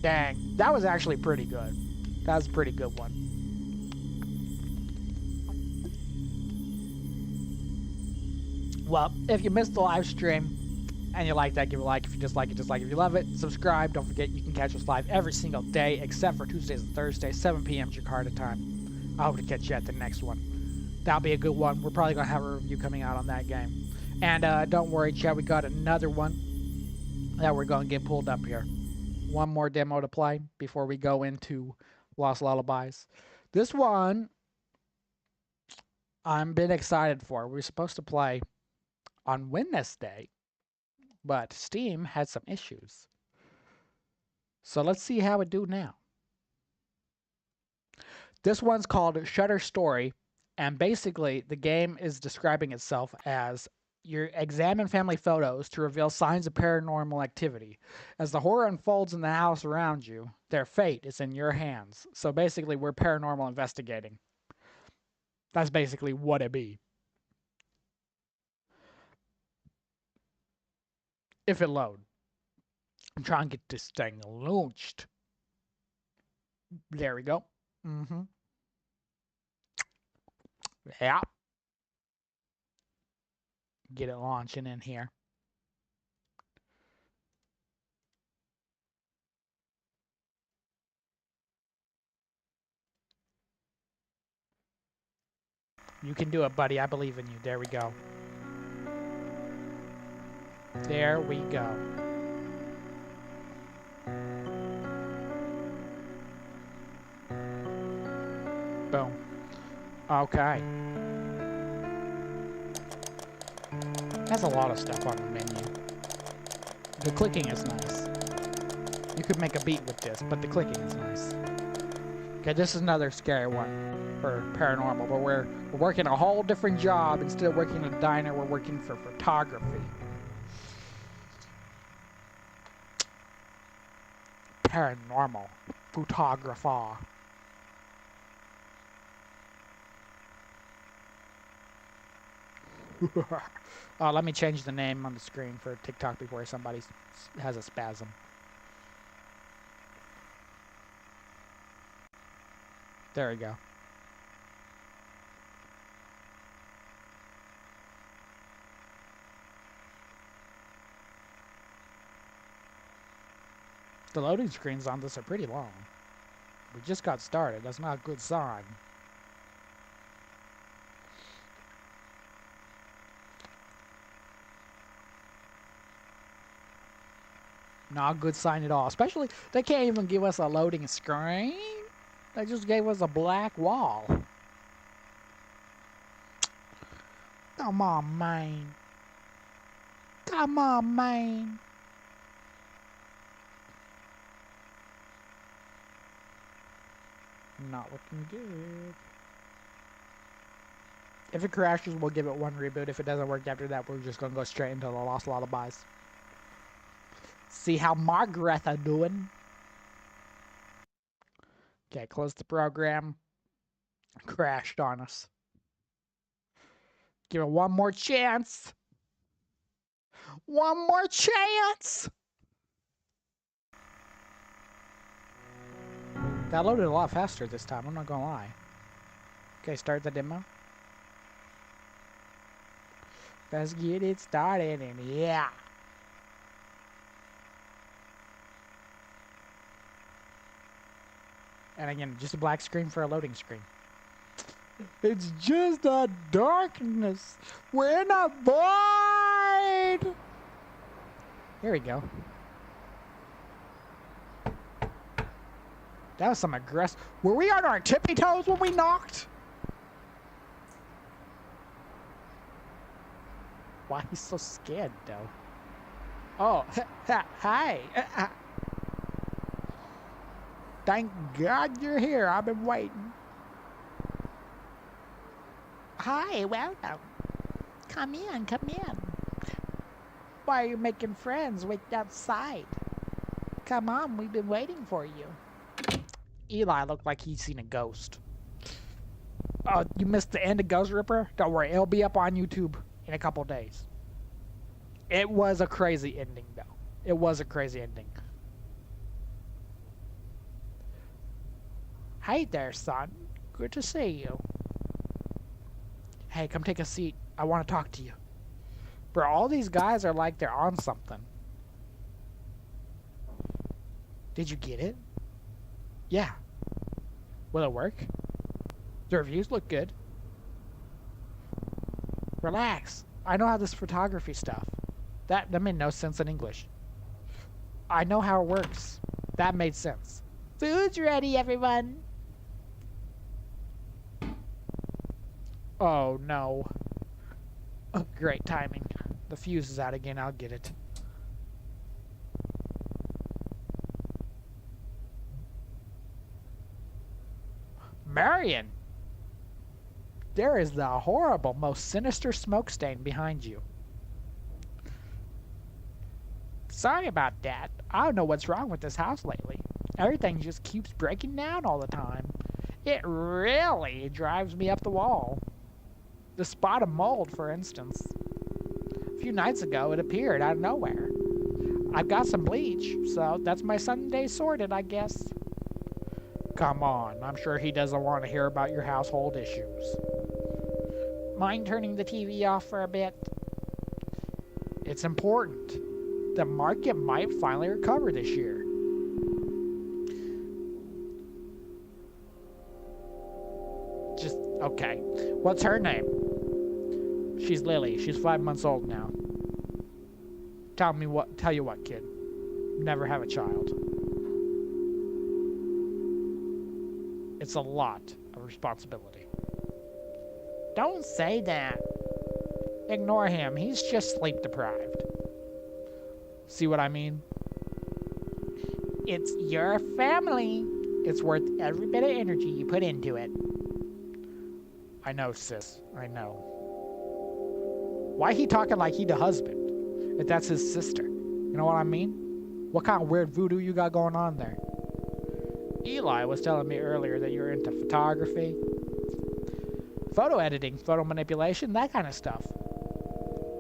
Dang. That was actually pretty good. That was a pretty good one. Well, if you missed the live stream, and you like that, give it a like. If you dislike it, dislike it. If you love it, subscribe. Don't forget you can catch us live every single day except for Tuesdays and Thursdays, 7 p.m. Jakarta time. I hope to catch you at the next one. That'll be a good one. We're probably going to have a review coming out on that game. And don't worry, chat, we got another one that we're going to get pulled up here. One more demo to play before we go into Lost Lullabies. This one I'm been excited for. We're supposed to play on Wednesday, but Steam had some issues. So let's see how it do now. This one's called Shutter Story, and basically the game is describing itself as you examine family photos to reveal signs of paranormal activity. As the horror unfolds in the house around you, their fate is in your hands. So basically, we're paranormal investigating. That's basically what it be. If it load. I'm trying to get this thing launched. There we go. Mm-hmm. Yeah. Get it launching in here. You can do it, buddy. I believe in you. There we go. There we go. Boom. Okay. Has a lot of stuff on the menu. The clicking is nice. You could make a beat with this, but the clicking is nice. Okay, this is another scary one for paranormal, but we're working a whole different job. Instead of working in a diner, we're working for photography. Paranormal photographer. Let me change the name on the screen for TikTok before somebody has a spasm. There we go. The loading screens on this are pretty long. We just got started. That's not a good sign. Not a good sign at all. Especially, they can't even give us a loading screen. They just gave us a black wall. Come on, man. Come on, man. Not looking good. If it crashes, we'll give it one reboot. If it doesn't work after that, we're just going to go straight into the Lost Lullabies. See how Margaretha doing. Okay, close the program. Crashed on us. Give it one more chance. One more chance. That loaded a lot faster this time, I'm not gonna lie. Okay, start the demo. Let's get it started, and yeah. And again, just a black screen for a loading screen. It's just a darkness. We're in a void. Here we go. That was some aggressive. Were we on our tippy toes when we knocked? Why he's so scared, though? Oh, hi. Thank God you're here. I've been waiting. Hi, welcome. Come in, come in. Why are you making friends? Wait outside. Come on, we've been waiting for you. Eli looked like he's seen a ghost. Oh, you missed the end of Ghost Ripper? Don't worry, it'll be up on YouTube in a couple days. It was a crazy ending, though. It was a crazy ending. Hey there, son. Good to see you. Hey, come take a seat. I want to talk to you. Bro, all these guys are like they're on something. Did you get it? Yeah. Will it work? The reviews look good. Relax. I know how this photography stuff. That made no sense in English. I know how it works. That made sense. Food's ready, everyone. Oh, no. Oh, great timing. The fuse is out again. I'll get it. Marion! There is the horrible, most sinister smoke stain behind you. Sorry about that. I don't know what's wrong with this house lately. Everything just keeps breaking down all the time. It really drives me up the wall. The spot of mold, for instance. A few nights ago, it appeared out of nowhere. I've got some bleach, so that's my Sunday sorted, I guess. Come on, I'm sure he doesn't want to hear about your household issues. Mind turning the TV off for a bit? It's important. The market might finally recover this year. Just, okay. What's her name? She's Lily. She's 5 months old now. Tell you what, kid. Never have a child. It's a lot of responsibility. Don't say that. Ignore him. He's just sleep deprived. See what I mean? It's your family. It's worth every bit of energy you put into it. I know, sis. I know. Why he talking like he the husband? If that's his sister. You know what I mean? What kind of weird voodoo you got going on there? Eli was telling me earlier that you're into photography. Photo editing, photo manipulation, that kind of stuff.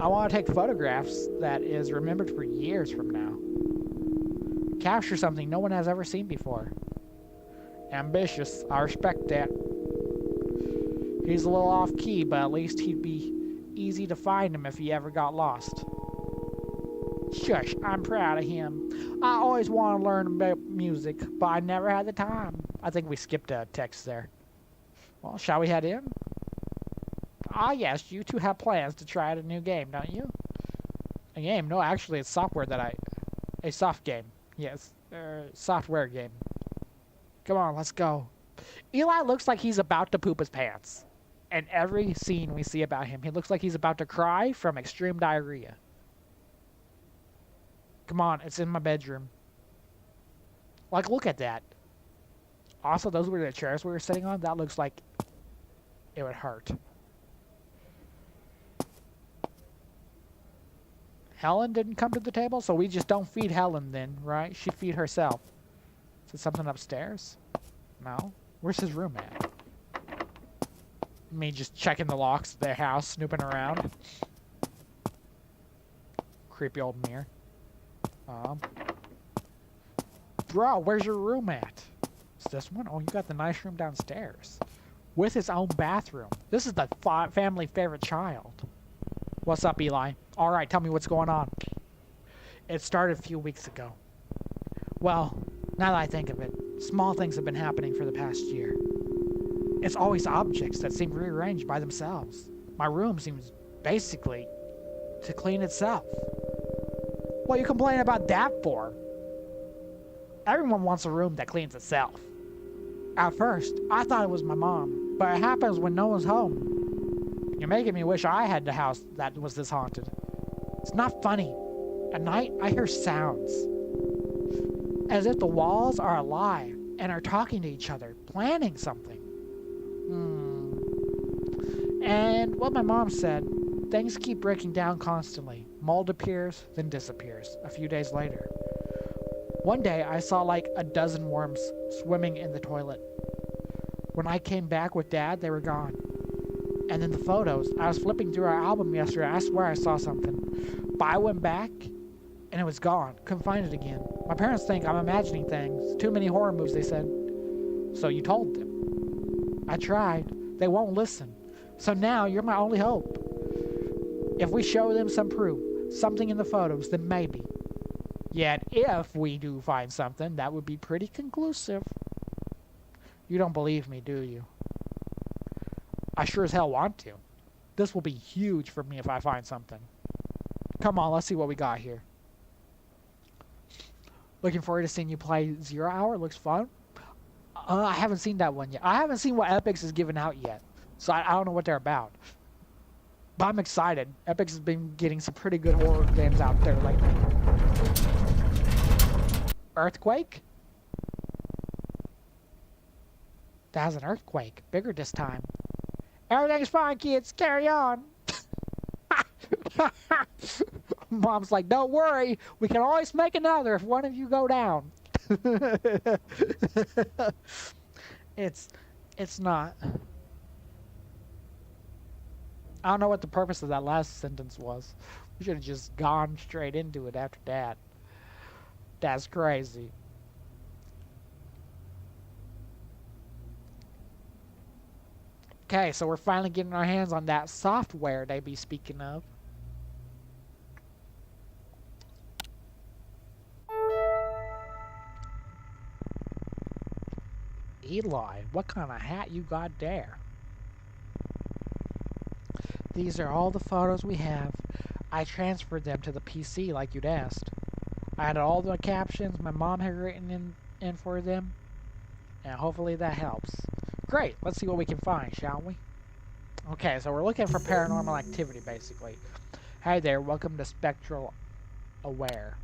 I want to take photographs that is remembered for years from now. Capture something no one has ever seen before. Ambitious, I respect that. He's a little off key, but at least he'd be easy to find him if he ever got lost. Shush, I'm proud of him. I always want to learn about music, but I never had the time. I think we skipped a text there. Well, shall we head in? Ah, yes, you two have plans to try out a new game, don't you? A game? No, actually, it's software a soft game. Yes, software game. Come on, let's go. Eli looks like he's about to poop his pants. And every scene we see about him, he looks like he's about to cry from extreme diarrhea. Come on, it's in my bedroom. Like, look at that. Also, those were the chairs we were sitting on. That looks like it would hurt. Helen didn't come to the table, so we just don't feed Helen then, right? She'd feed herself. Is it something upstairs? No? Where's his room at? Me just checking the locks of their house, snooping around. Creepy old mirror. Bro, where's your room at? Is this one? Oh, you got the nice room downstairs. With its own bathroom. This is the family favorite child. What's up, Eli? Alright, tell me what's going on. It started a few weeks ago. Well, now that I think of it, small things have been happening for the past year. It's always objects that seem rearranged by themselves. My room seems basically to clean itself. What are you complaining about that for? Everyone wants a room that cleans itself. At first, I thought it was my mom, but it happens when no one's home. You're making me wish I had the house that was this haunted. It's not funny. At night, I hear sounds. As if the walls are alive and are talking to each other, planning something. And what my mom said, things keep breaking down constantly. Mold appears, then disappears, a few days later. One day, I saw like a dozen worms swimming in the toilet. When I came back with Dad, they were gone. And then the photos, I was flipping through our album yesterday, I swear I saw something. But I went back, and it was gone. Couldn't find it again. My parents think I'm imagining things. Too many horror movies, they said. So you told them. I tried. They won't listen. So now, you're my only hope. If we show them some proof, something in the photos, then maybe. Yet, if we do find something, that would be pretty conclusive. You don't believe me, do you? I sure as hell want to. This will be huge for me if I find something. Come on, let's see what we got here. Looking forward to seeing you play Zero Hour. Looks fun. I haven't seen that one yet. I haven't seen what Epix is giving out yet. So I don't know what they're about. But I'm excited. Epix has been getting some pretty good horror games out there lately. Earthquake? That was an earthquake. Bigger this time. Everything's fine, kids. Carry on. Mom's like, don't worry. We can always make another if one of you go down. It's not. I don't know what the purpose of that last sentence was. We should have just gone straight into it after that. That's crazy. Okay, so we're finally getting our hands on that software they be speaking of. Eli, what kind of hat you got there? These are all the photos we have. I transferred them to the PC like you'd asked. I added all the captions my mom had written in for them, and hopefully that helps. Great, let's see what we can find, shall we? Okay, so we're looking for paranormal activity, basically. Hi there, welcome to Spectral Aware.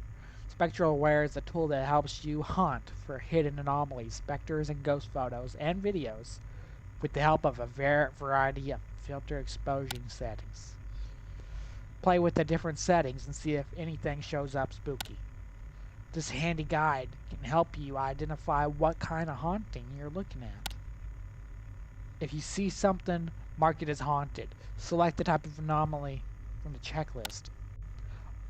Spectral Aware is a tool that helps you hunt for hidden anomalies, specters, and ghost photos and videos with the help of a variety of filter exposure settings. Play with the different settings and see if anything shows up spooky. This handy guide can help you identify what kind of haunting you're looking at. If you see something, mark it as haunted. Select the type of anomaly from the checklist.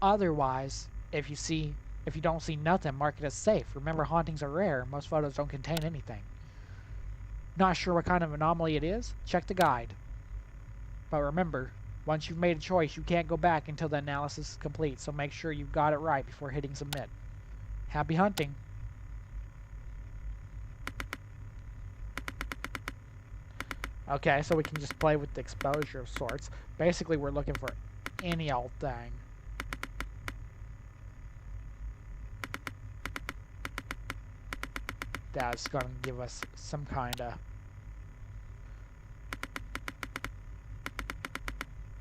Otherwise, if you don't see nothing, mark it as safe. Remember, hauntings are rare. Most photos don't contain anything. Not sure what kind of anomaly it is? Check the guide. But remember, once you've made a choice, you can't go back until the analysis is complete, so make sure you've got it right before hitting submit. Happy hunting! Okay, so we can just play with the exposure of sorts. Basically, we're looking for any old thing. That's going to give us some kind of...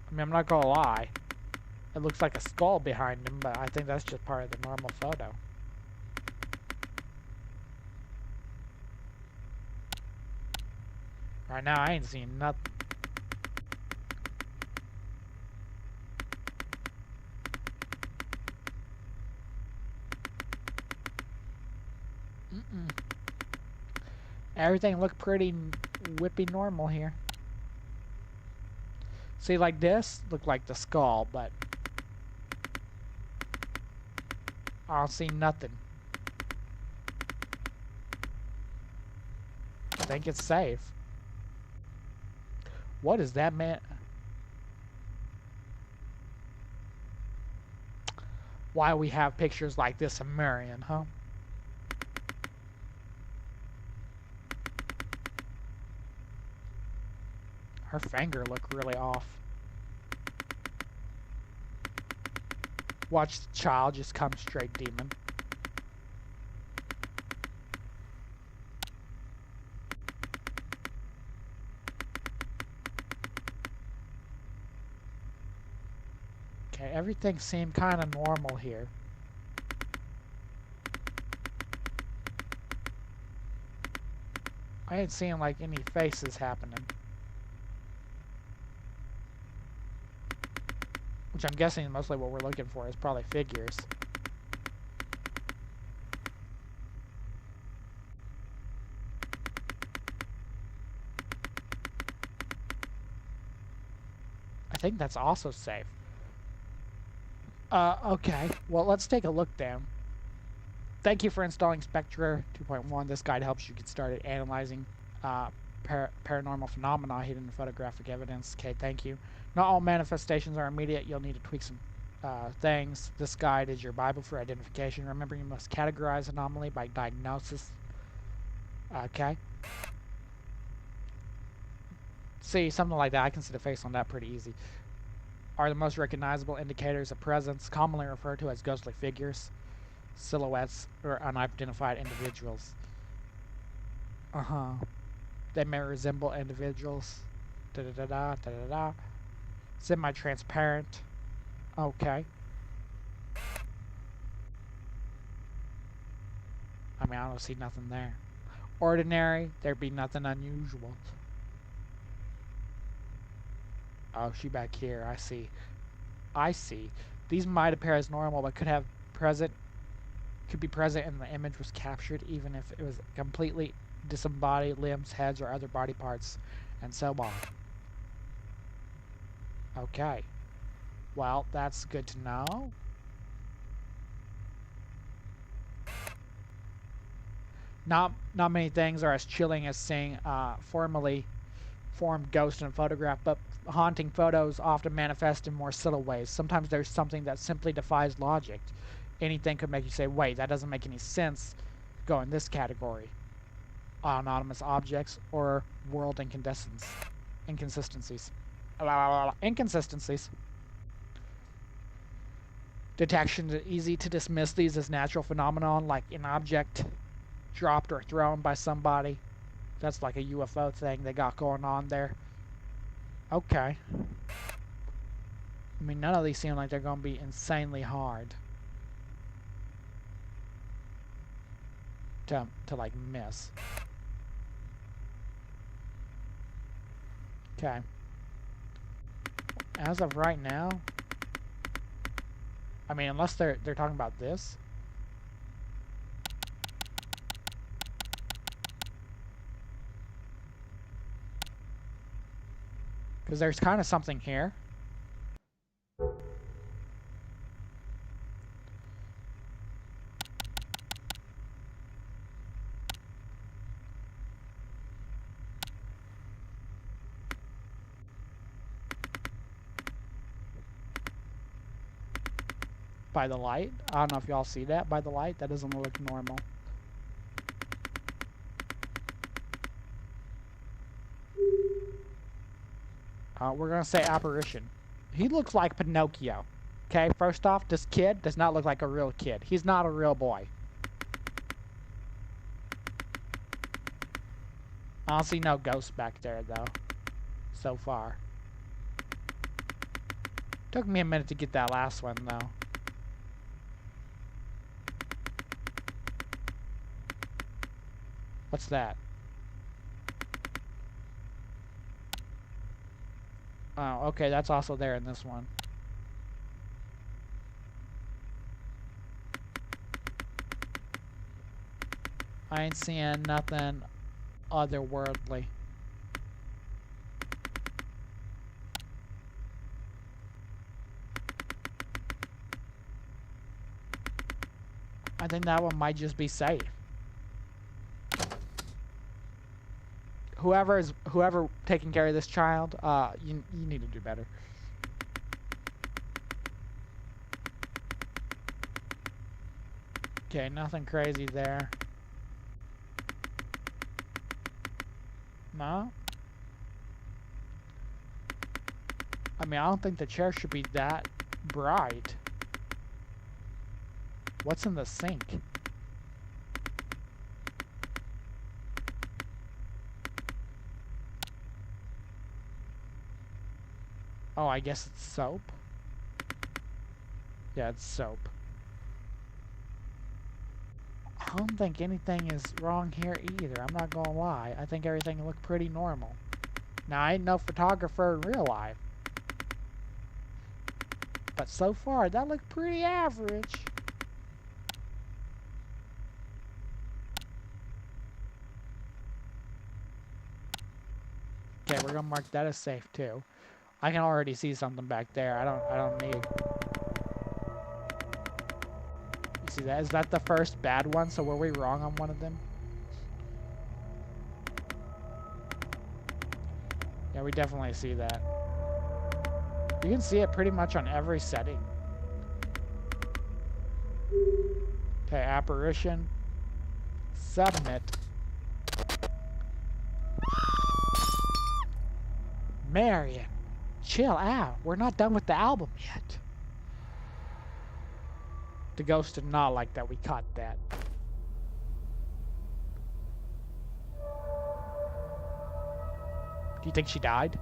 I mean, I'm not going to lie. It looks like a skull behind him, but I think that's just part of the normal photo. Right now, I ain't seeing nothing. Everything looked pretty whippy normal here. See, like this, looked like the skull, but I don't see nothing. I think it's safe. What is that, man? Why we have pictures like this of Marion, huh? Her finger looked really off. Watch the child just come straight demon. Okay, everything seemed kind of normal here. I ain't seeing like any faces happening. Which I'm guessing mostly what we're looking for is probably figures. I think that's also safe. Okay. Well, let's take a look then. Thank you for installing Spectra 2.1. This guide helps you get started analyzing paranormal phenomena hidden in photographic evidence. Okay, thank you. Not all manifestations are immediate. You'll need to tweak some things. This guide is your Bible for identification. Remember, you must categorize anomaly by diagnosis. Okay. See, something like that. I can see the face on that pretty easy. Are the most recognizable indicators of presence, commonly referred to as ghostly figures, silhouettes, or unidentified individuals. They may resemble individuals. Da-da-da-da, semi-transparent. Okay. I mean, I don't see nothing there. ordinary, there'd be nothing unusual. Oh, she back here. I see. I see. These might appear as normal, but could be present and the image was captured even if it was completely disembodied limbs, heads, or other body parts, and so on. Okay. Well, that's good to know. Not many things are as chilling as seeing formally formed ghosts in a photograph, but haunting photos often manifest in more subtle ways. Sometimes there's something that simply defies logic. Anything could make you say, wait, that doesn't make any sense. Go in this category. Anonymous objects or world inconsistencies. Inconsistencies. Detection is easy to dismiss these as natural phenomenon, like an object dropped or thrown by somebody. That's like a UFO thing they got going on there. Okay. I mean, none of these seem like they're going to be insanely hard to like miss. Okay. As of right now, I mean, unless they're talking about this. Because there's kind of something here. By the light. I don't know if y'all see that by the light. That doesn't look normal. We're going to say apparition. He looks like Pinocchio. Okay, first off, this kid does not look like a real kid. He's not a real boy. I don't see no ghosts back there, though. So far. Took me a minute to get that last one, though. What's that? Oh, okay, that's also there in this one. I ain't seeing nothing otherworldly. I think that one might just be safe. Whoever taking care of this child, you need to do better. Okay, nothing crazy there. No? I mean, I don't think the chair should be that bright. What's in the sink? Oh, I guess it's soap? Yeah, it's soap. I don't think anything is wrong here either. I'm not gonna lie. I think everything looked pretty normal. Now, I ain't no photographer in real life. But so far, that looked pretty average. Okay, we're gonna mark that as safe too. I can already see something back there. I don't need. You see that? Is that the first bad one? So were we wrong on one of them? Yeah, we definitely see that. You can see it pretty much on every setting. Okay, apparition. Submit. Marion. Chill out. We're not done with the album yet. The ghost did not like that we caught that. Do you think she died?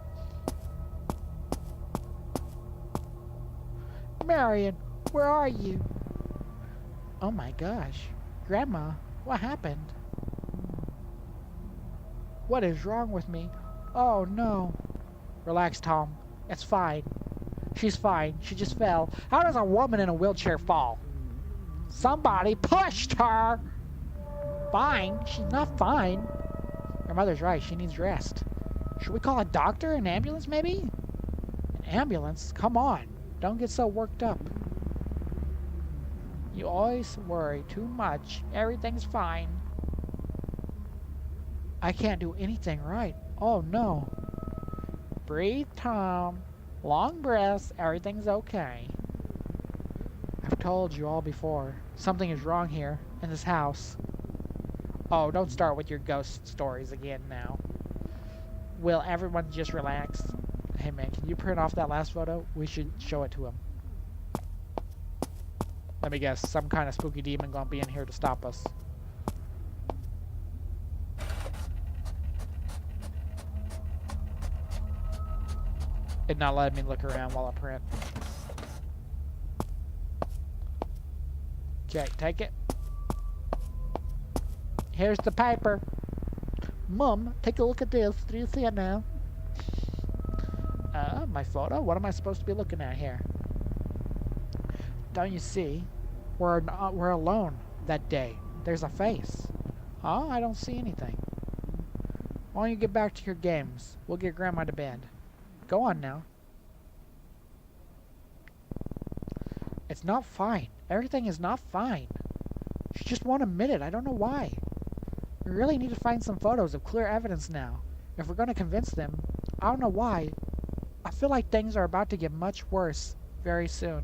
Marion, where are you? Oh my gosh. Grandma, what happened? What is wrong with me? Oh no. Relax, Tom. It's fine. She's fine. She just fell. How does a woman in a wheelchair fall? Somebody pushed her! Fine? She's not fine. Your mother's right. She needs rest. Should we call a doctor? An ambulance, maybe? An ambulance? Come on. Don't get so worked up. You always worry too much. Everything's fine. I can't do anything right. Oh, no. Breathe, Tom. Long breaths. Everything's okay. I've told you all before. Something is wrong here, in this house. Oh, don't start with your ghost stories again now. Will everyone just relax? Hey man, can you print off that last photo? We should show it to him. Let me guess, some kind of spooky demon gonna be in here to stop us. It not letting me look around while I print. Okay, take it. Here's the paper. Mom, take a look at this. Do you see it now? My photo? What am I supposed to be looking at here? Don't you see? We're alone that day. There's a face. Oh, I don't see anything. Why don't you get back to your games? We'll get Grandma to bed. Go on now. It's not fine. Everything is not fine. She just won't admit it. I don't know why. We really need to find some photos of clear evidence now. If we're going to convince them, I don't know why. I feel like things are about to get much worse very soon.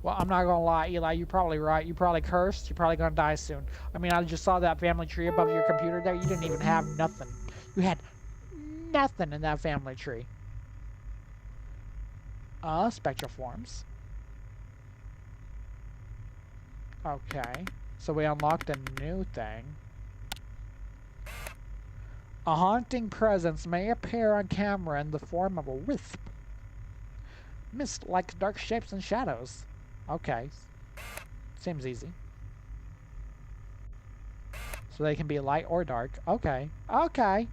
Well, I'm not going to lie, Eli, you're probably right. You're probably cursed. You're probably going to die soon. I mean, I just saw that family tree above your computer there. You didn't even have nothing. You had nothing in that family tree. Spectral forms. Okay. So we unlocked a new thing. A haunting presence may appear on camera in the form of a wisp. Mist like dark shapes and shadows. Okay. Seems easy. So they can be light or dark. Okay. Okay.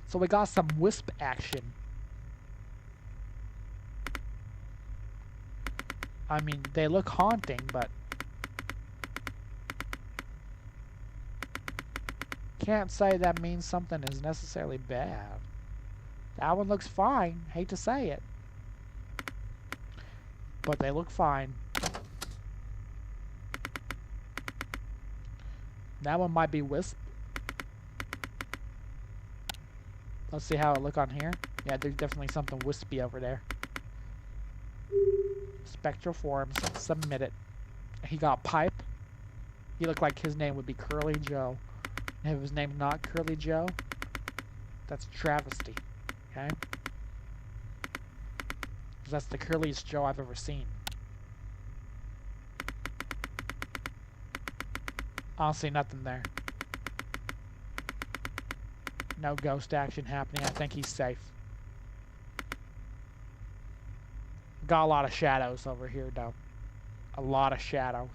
So we got some wisp action. I mean, they look haunting, but can't say that means something is necessarily bad. That one looks fine. Hate to say it. But they look fine. That one might be wisp. Let's see how it look on here. Yeah, there's definitely something wispy over there. Spectral forms. Submit it. He got pipe. He looked like his name would be Curly Joe. And if his name's not Curly Joe, that's a travesty. Okay? Because that's the curliest Joe I've ever seen. I don't see nothing there. No ghost action happening. I think he's safe. Got a lot of shadows over here, though. A lot of shadows.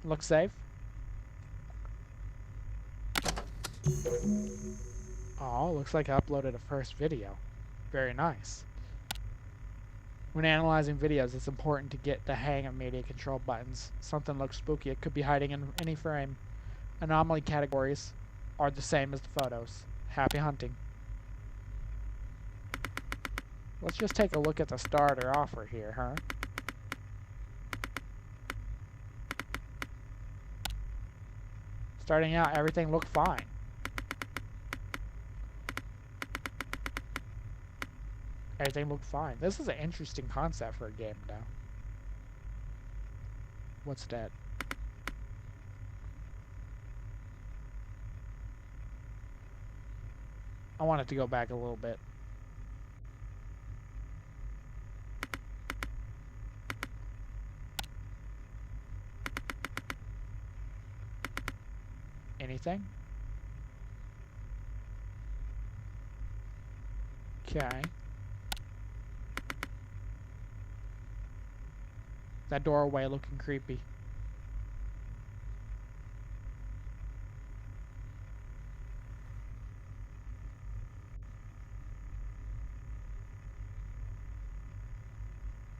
Looks safe. Oh, looks like I uploaded a first video. Very nice. When analyzing videos, it's important to get the hang of media control buttons. Something looks spooky. It could be hiding in any frame. Anomaly categories are the same as the photos. Happy hunting. Let's just take a look at the starter offer here, huh? Starting out, everything looked fine. Everything looked fine. This is an interesting concept for a game, though. What's that? I want it to go back a little bit. Anything? Okay. That doorway looking creepy.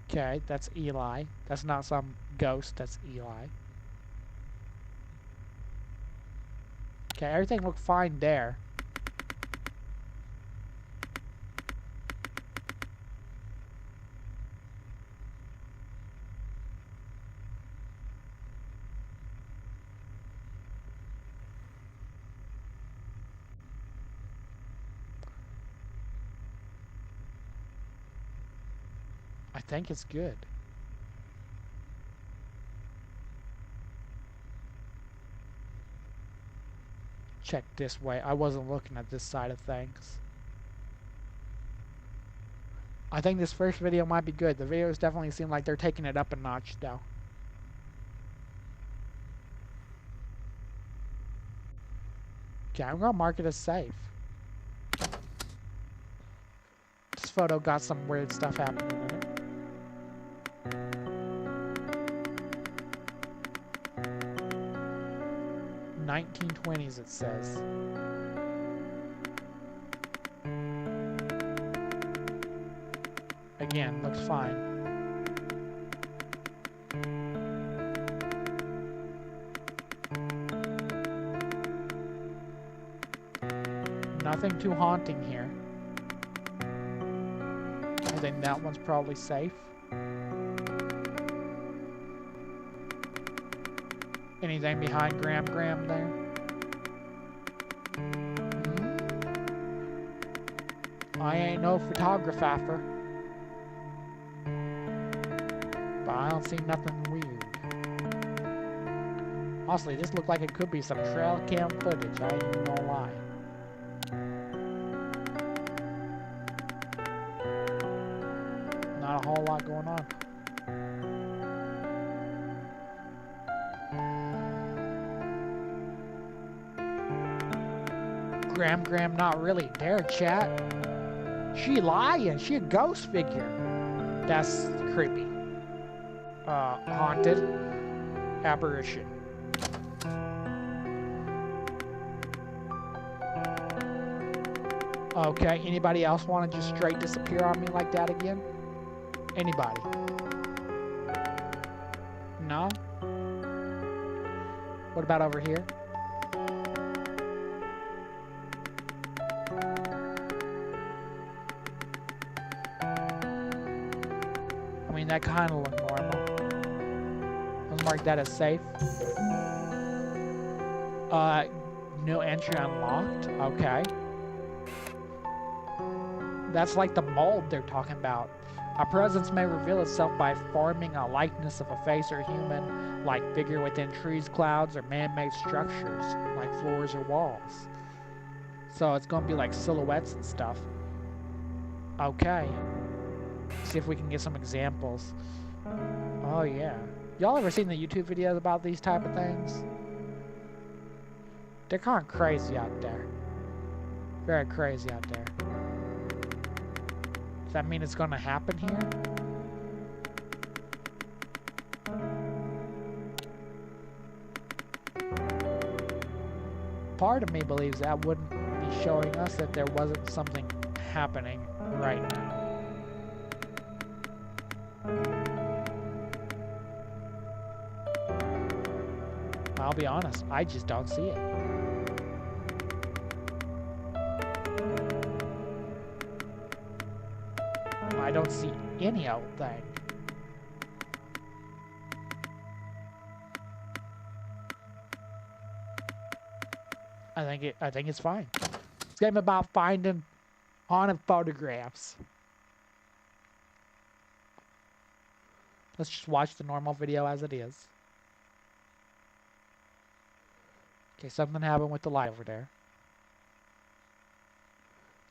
Okay, that's Eli. That's not some ghost, that's Eli. Okay, everything looked fine there. I think it's good. Check this way. I wasn't looking at this side of things. I think this first video might be good. The videos definitely seem like they're taking it up a notch though. Okay, I'm gonna mark it as safe. This photo got some weird stuff happening in it. "1920s" it says. Again, looks fine. Nothing too haunting here. I think that one's probably safe. Anything behind Graham there? I ain't no photographer. But I don't see nothing weird. Honestly, this looked like it could be some trail cam footage, I ain't even gonna lie. Not a whole lot going on. Graham, not really. There, chat. She lying. She a ghost figure. That's creepy. Haunted. Apparition. Okay, anybody else want to just straight disappear on me like that again? Anybody? No? What about over here? I mean, that kind of looked normal. Let's mark that as safe. No entry unlocked. Okay. That's like the mold they're talking about. A presence may reveal itself by forming a likeness of a face or human-like figure within trees, clouds, or man-made structures, like floors or walls. So it's gonna be like silhouettes and stuff. Okay. See if we can get some examples. Oh yeah. Y'all ever seen the YouTube videos about these type of things? They're kind of crazy out there. Very crazy out there. Does that mean it's gonna happen here? Part of me believes that wouldn't be showing us if there wasn't something happening right now. I'll be honest, I just don't see it. I don't see any old thing. I think it's fine. It's game about finding haunted photographs. Let's just watch the normal video as it is. Okay, something happened with the light over there.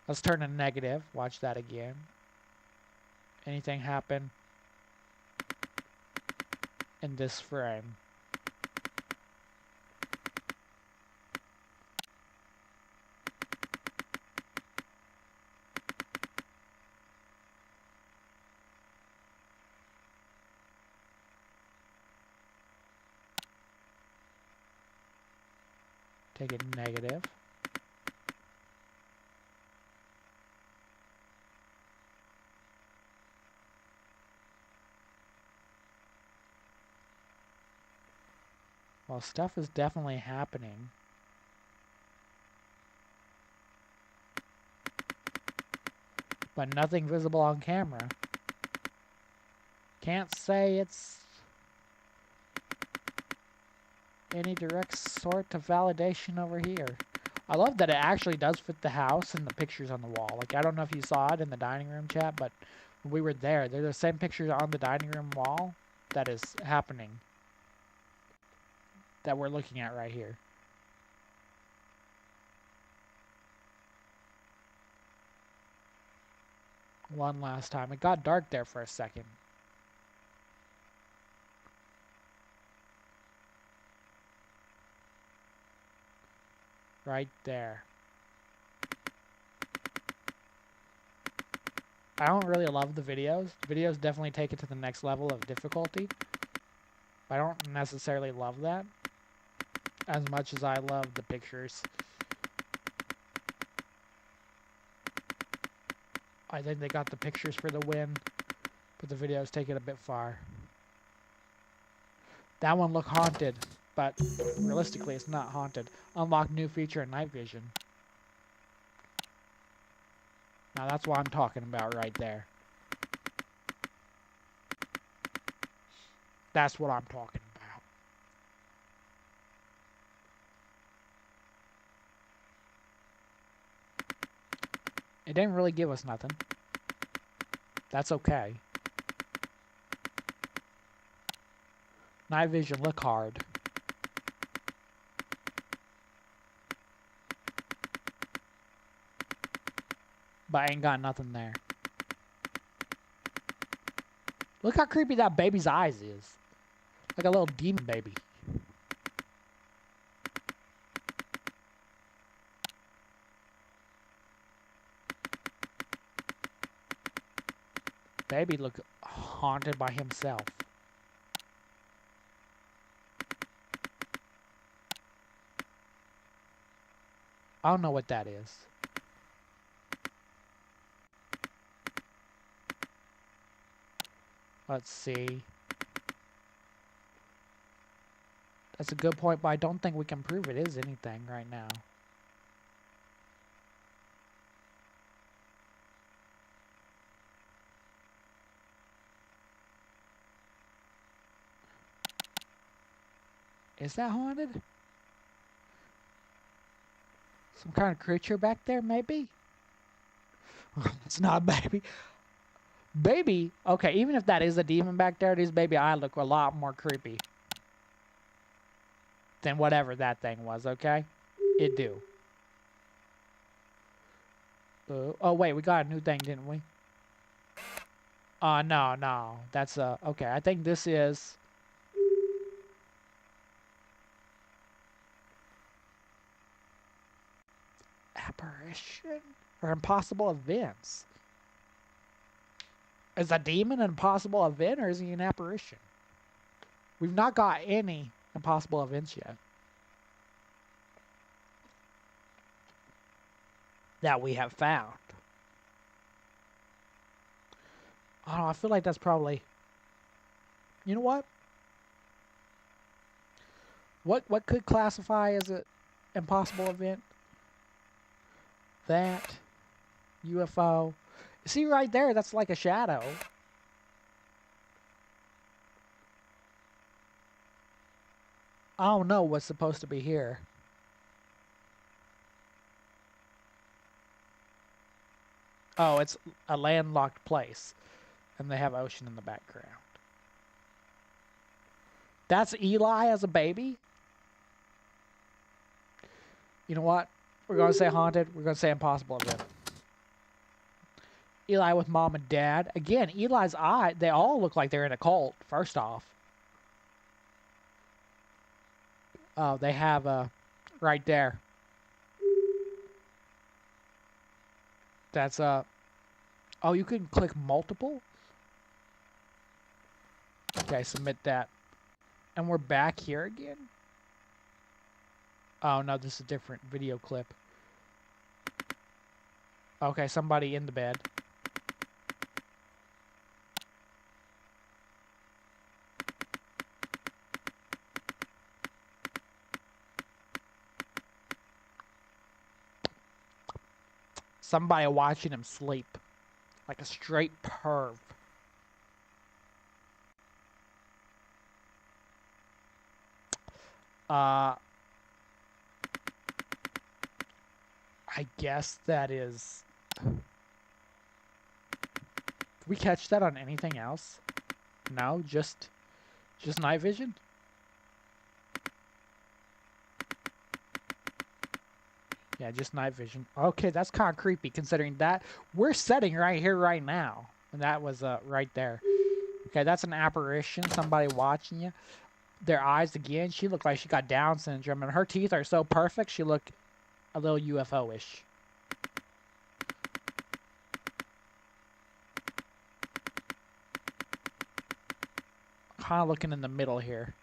Let's turn to negative. Watch that again. Anything happen in this frame? Take it negative. Well, stuff is definitely happening. But nothing visible on camera. Can't say it's any direct sort of validation over here. I love that it actually does fit the house and the pictures on the wall. Like, I don't know if you saw it in the dining room chat, but when we were there, they're the same pictures on the dining room wall that is happening. That we're looking at right here. One last time. It got dark there for a second. Right there. I don't really love the videos. The videos definitely take it to the next level of difficulty. I don't necessarily love that as much as I love the pictures. I think they got the pictures for the win, but the videos take it a bit far. That one looked haunted, but realistically it's not haunted. Unlock new feature in night vision. Now that's what I'm talking about right there. That's what I'm talking about. It didn't really give us nothing. That's okay. Night vision look hard. But I ain't got nothing there. Look how creepy that baby's eyes is. Like a little demon baby. Baby look haunted by himself. I don't know what that is. Let's see. That's a good point, but I don't think we can prove it is anything right now. Is that haunted? Some kind of creature back there, maybe? It's not a baby. Baby, okay, even if that is a demon back there, these baby eyes look a lot more creepy than whatever that thing was, okay? It do. Oh, wait, we got a new thing, didn't we? No. That's, okay, I think this is... apparition? Or impossible events? Is a demon an impossible event, or is he an apparition? We've not got any impossible events yet. That we have found. I don't know, I feel like that's probably... You know what? What could classify as an impossible event? That. UFO. See right there, that's like a shadow. I don't know what's supposed to be here. Oh, it's a landlocked place. And they have ocean in the background. That's Eli as a baby? You know what? We're going to say haunted. We're going to say impossible event. Eli with mom and dad. Again, Eli's eye, they all look like they're in a cult, first off. Oh, they have right there. That's oh, you can click multiple? Okay, submit that. And we're back here again? Oh no, this is a different video clip. Okay, somebody in the bed. Somebody watching him sleep. Like a straight perv. I guess that is... Did we catch that on anything else? No, just night vision? Yeah, just night vision. Okay, that's kind of creepy considering that we're sitting right here right now. And that was right there. Okay, that's an apparition, somebody watching you. Their eyes again, she looked like she got Down syndrome, and her teeth are so perfect she looked a little UFO-ish. Kind of looking in the middle here.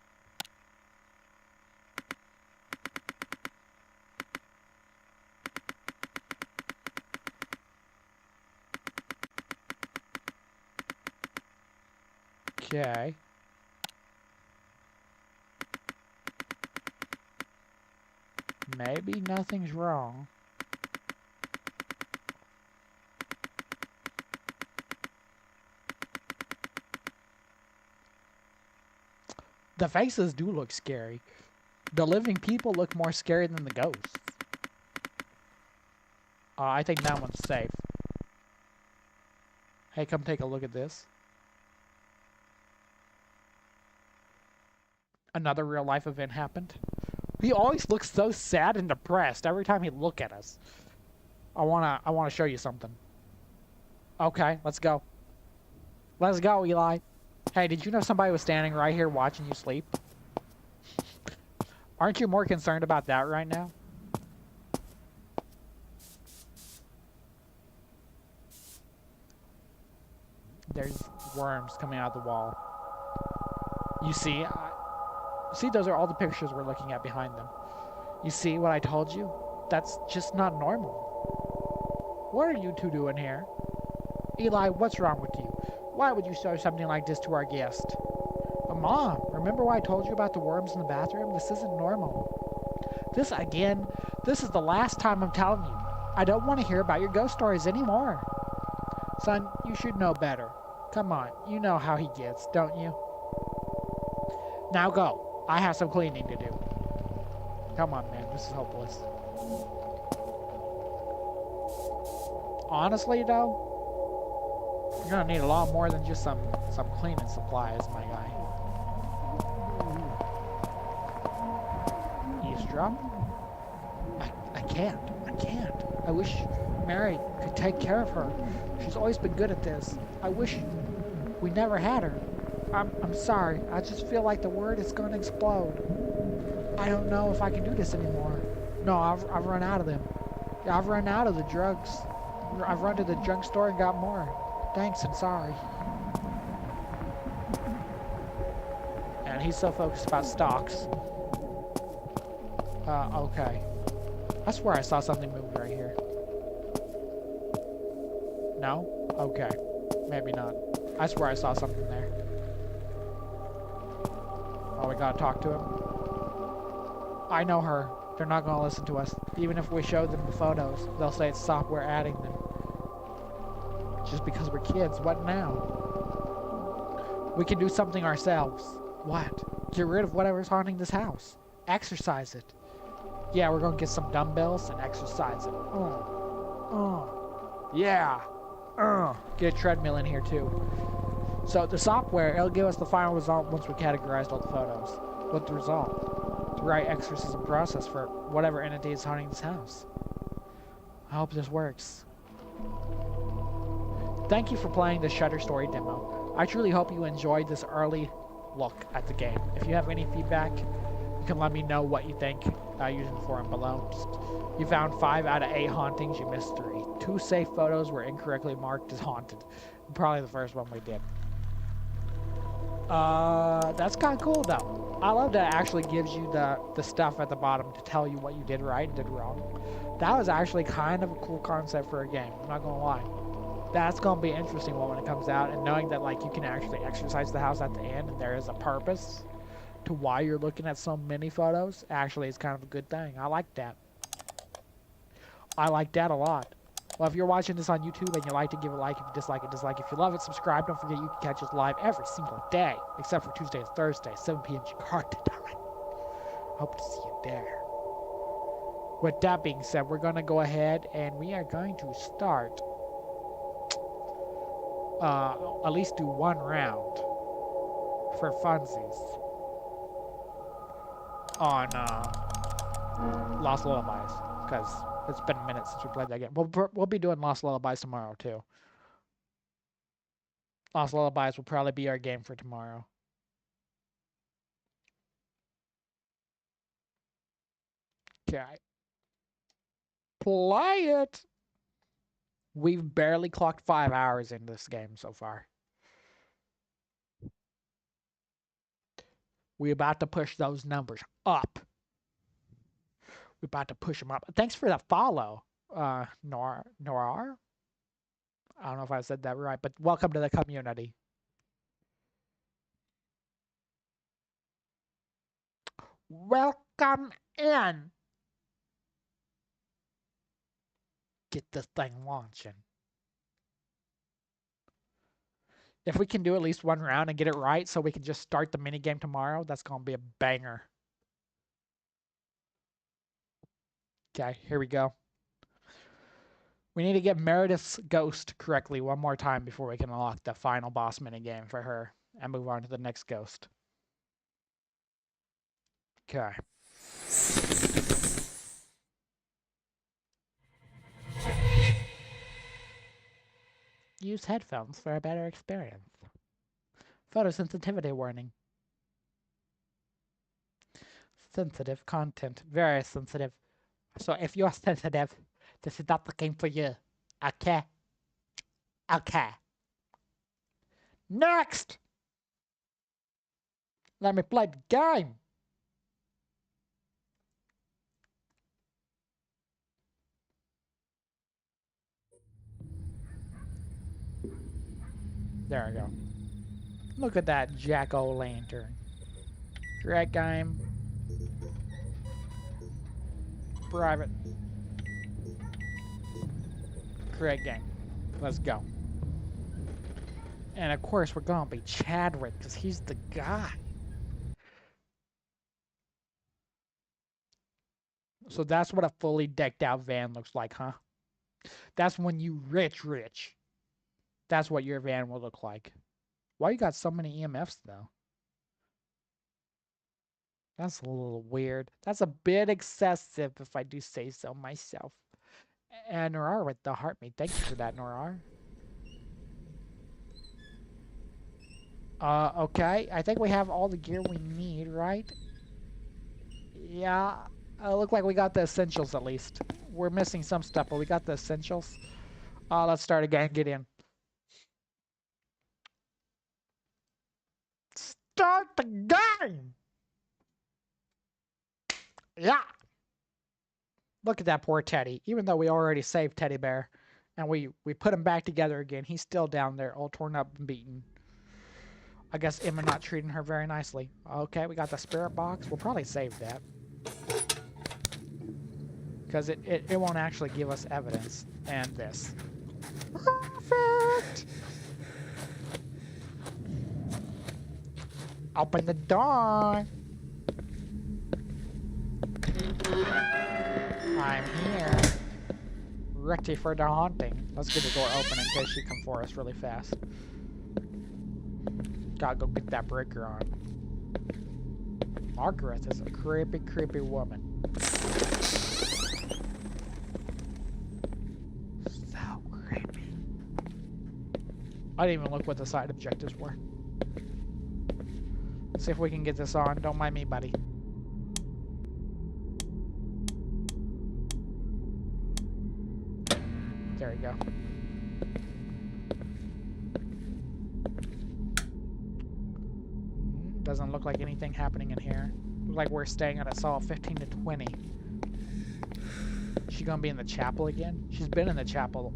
Okay. Maybe nothing's wrong. The faces do look scary. The living people look more scary than the ghosts. I think that one's safe. Hey, come take a look at this. Another real life event happened. He always looks so sad and depressed every time he look at us. I wanna show you something. Okay, let's go. Let's go, Eli. Hey, did you know somebody was standing right here watching you sleep? Aren't you more concerned about that right now? There's worms coming out of the wall. You see? See, those are all the pictures we're looking at behind them. You see what I told you? That's just not normal. What are you two doing here? Eli, what's wrong with you? Why would you show something like this to our guest? Mom, remember what I told you about the worms in the bathroom? This isn't normal. This is the last time I'm telling you. I don't want to hear about your ghost stories anymore. Son, you should know better. Come on, you know how he gets, don't you? Now go. I have some cleaning to do. Come on, man. This is hopeless. Honestly, though, you're gonna need a lot more than just some cleaning supplies, my guy. Eavesdrop? I can't. I wish Mary could take care of her. She's always been good at this. I wish we never had her. I'm sorry. I just feel like the word is going to explode. I don't know if I can do this anymore. No, I've run out of them. Yeah, I've run out of the drugs. I've run to the junk store and got more. Thanks and sorry. And he's so focused about stocks. Okay. I swear I saw something move right here. No? Okay. Maybe not. I swear I saw something there. Oh, we gotta talk to him. I know her. They're not gonna listen to us. Even if we show them the photos, they'll say it's software adding them. Just because we're kids, what now? We can do something ourselves. What? Get rid of whatever's haunting this house. Exercise it. Yeah, we're gonna get some dumbbells and exercise it. Yeah. Get a treadmill in here too. So the software, it'll give us the final result once we categorized all the photos. What's the result? The right exorcism process for whatever entity is haunting this house. I hope this works. Thank you for playing the Shutter Story demo. I truly hope you enjoyed this early look at the game. If you have any feedback, you can let me know what you think using the forum below. You found 5 out of 8 hauntings, you missed 3. 2 safe photos were incorrectly marked as haunted. Probably the first one we did. That's kind of cool though. I love that it actually gives you the stuff at the bottom to tell you what you did right and did wrong. That was actually kind of a cool concept for a game, I'm not gonna lie. That's gonna be an interesting one when it comes out, and knowing that like you can actually exercise the house at the end and there is a purpose to why you're looking at so many photos actually is kind of a good thing. I like that. I like that a lot. Well, if you're watching this on YouTube and you like to give a like, if you dislike it, dislike. If you love it, subscribe. Don't forget you can catch us live every single day, except for Tuesday and Thursday, 7 p.m. Jakarta Time. Hope to see you there. With that being said, we're going to go ahead and we are going to start, at least do one round for funsies on Lost Lullabies, because it's been a minute since we played that game. We'll be doing Lost Lullabies tomorrow, too. Lost Lullabies will probably be our game for tomorrow. Okay. Play it! We've barely clocked 5 hours in this game so far. We're about to push those numbers up. We're about to push them up. Thanks for the follow, Noir. I don't know if I said that right, but welcome to the community. Welcome in. Get this thing launching. If we can do at least one round and get it right so we can just start the minigame tomorrow, that's going to be a banger. Okay, here we go. We need to get Meredith's ghost correctly one more time before we can unlock the final boss minigame for her and move on to the next ghost. Okay. Use headphones for a better experience. Photosensitivity warning. Sensitive content. Very sensitive. So if you're sensitive, this is not the game for you. Okay? Okay. Next! Let me play the game. There we go. Look at that jack-o'-lantern. Great game. Private. Great game. Let's go. And of course, we're gonna be Chadwick because he's the guy. So that's what a fully decked out van looks like, huh? That's when you rich. That's what your van will look like. Why you got so many EMFs though? That's a little weird. That's a bit excessive if I do say so myself. And Norar with the heartbeat. Thank you for that, Norar. Okay. I think we have all the gear we need, right? Yeah. Look like we got the essentials at least. We're missing some stuff, but we got the essentials. Let's start again. Get in. Start the game! Yeah! Look at that poor Teddy. Even though we already saved Teddy Bear and we put him back together again, he's still down there all torn up and beaten. I guess Emma not treating her very nicely. Okay, we got the spirit box. We'll probably save that. Because it won't actually give us evidence. And this. Perfect! Open the door! I'm here. Ready for the haunting. Let's get the door open in case she comes for us really fast. Gotta go get that breaker on. Margaret is a creepy woman. So creepy. I didn't even look what the side objectives were. See if we can get this on. Don't mind me, buddy. There we go. Doesn't look like anything happening in here. Look like we're staying at a solid 15 to 20. She gonna be in the chapel again? She's been in the chapel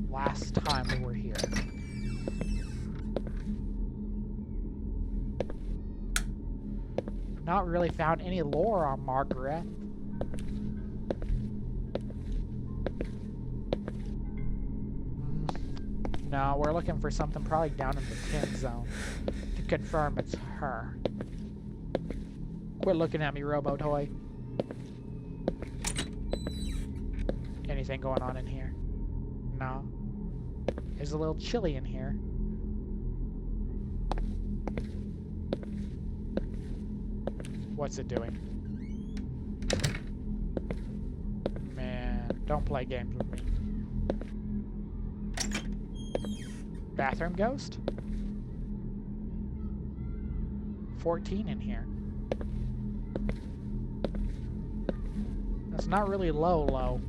last time we were here. Not really found any lore on Margaret. No, we're looking for something probably down in the 10 zone to confirm it's her. Quit looking at me, Robo-Toy. Anything going on in here? No. It's a little chilly in here. What's it doing? Man, don't play games with me. Bathroom ghost? 14 in here. That's not really low.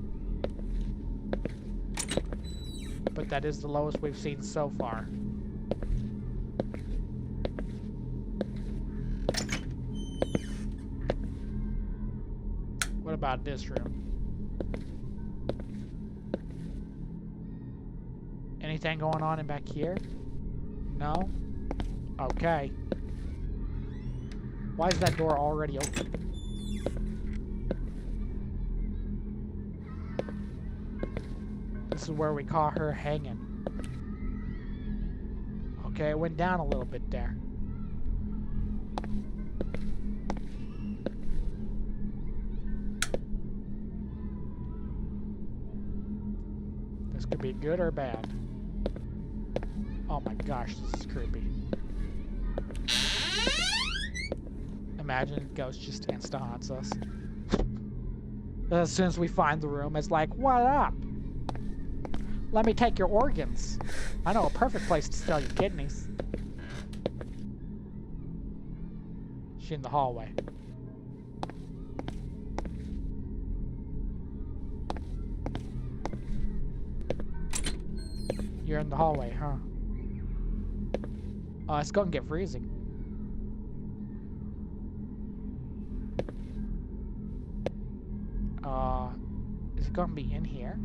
But that is the lowest we've seen so far. What about this room? Anything going on in back here? No? Okay. Why is that door already open? This is where we caught her hanging. Okay, it went down a little bit there. This could be good or bad. Oh my gosh, this is creepy. Imagine Ghost just insta-haunts us. As soon as we find the room, it's like, what up? Let me take your organs. I know a perfect place to sell your kidneys. She's in the hallway. You're in the hallway, huh? It's gonna get freezing. Is it gonna be in here?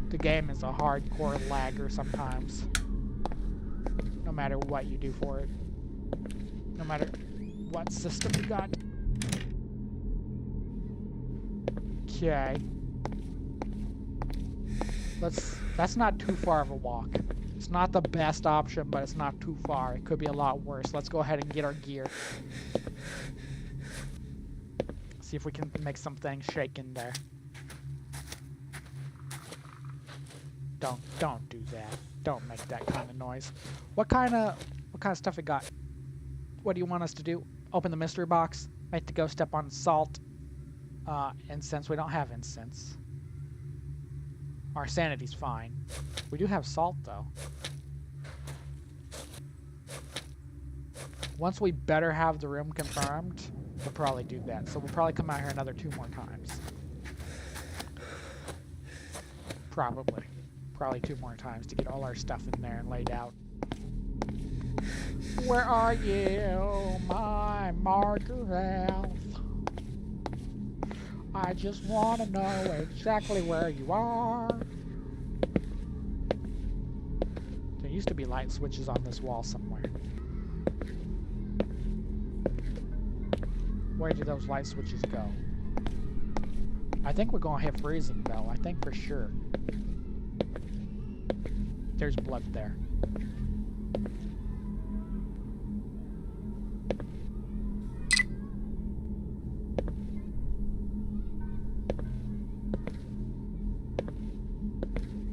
The game is a hardcore lagger sometimes. No matter what you do for it. No matter what system you got. Okay. That's not too far of a walk. It's not the best option, but it's not too far. It could be a lot worse. Let's go ahead and get our gear. See if we can make something shake in there. Don't do that. Don't make that kind of noise. What kind of stuff it got? What do you want us to do? Open the mystery box? Make the ghost step on salt? Incense. We don't have incense. Our sanity's fine. We do have salt, though. Once we better have the room confirmed, we'll probably do that. So we'll probably come out here another 2 more times. Probably. Probably 2 more times to get all our stuff in there and laid out. Where are you, my Margaret? I just want to know exactly where you are. There used to be light switches on this wall somewhere. Where did those light switches go? I think we're gonna hit freezing though. I think for sure. There's blood there.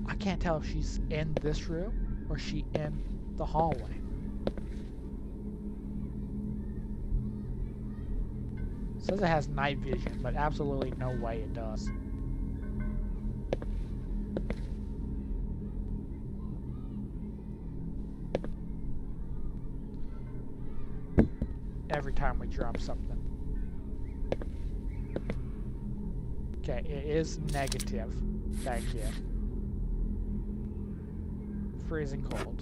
I can't tell if she's in this room or she in the hallway. It says it has night vision, but absolutely no way it does. Every time we drop something. Okay, it is negative. Thank you. Freezing cold.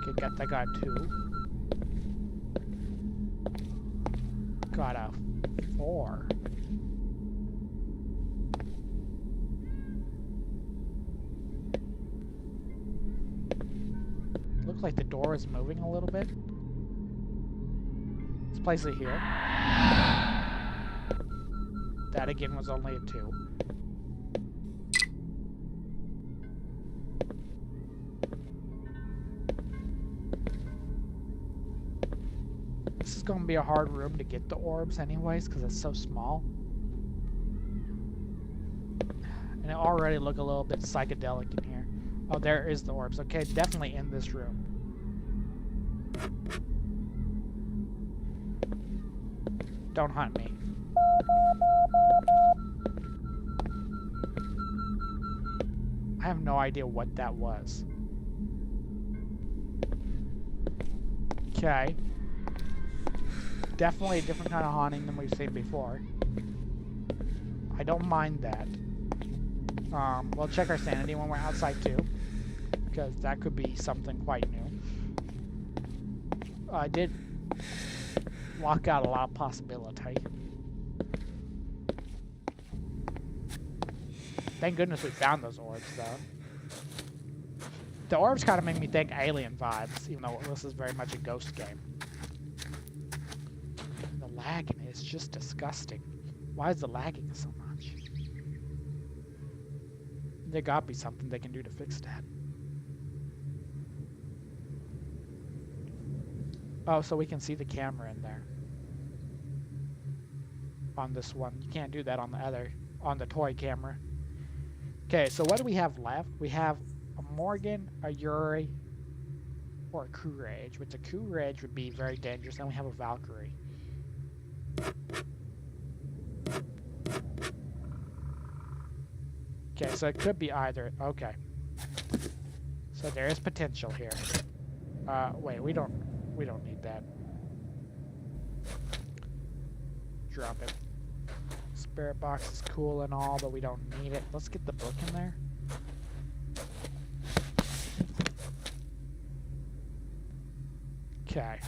Okay, I got 2. Got a 4. Looks like the door is moving a little bit. Let's place it here. That again was only a 2. This is going to be a hard room to get the orbs anyways, because it's so small. And it already look a little bit psychedelic in here. Oh, there is the orbs. Okay, definitely in this room. Don't hunt me. I have no idea what that was. Okay. Definitely a different kind of haunting than we've seen before. I don't mind that. We'll check our sanity when we're outside too, because that could be something quite new. I did lock out a lot of possibility. Thank goodness we found those orbs, though. The orbs kind of make me think alien vibes, even though this is very much a ghost game. The lagging is just disgusting. Why is the lagging so much? There gotta be something they can do to fix that. Oh, so we can see the camera in there. On this one. You can't do that on the other, on the toy camera. Okay, so what do we have left? We have a Morgan, a Yuri, or a Courage, which a Courage would be very dangerous. Then we have a Valkyrie. Okay, so it could be either. Okay. So there is potential here. Wait, we don't need that. Drop it. Spirit box is cool and all, but we don't need it. Let's get the book in there. Okay.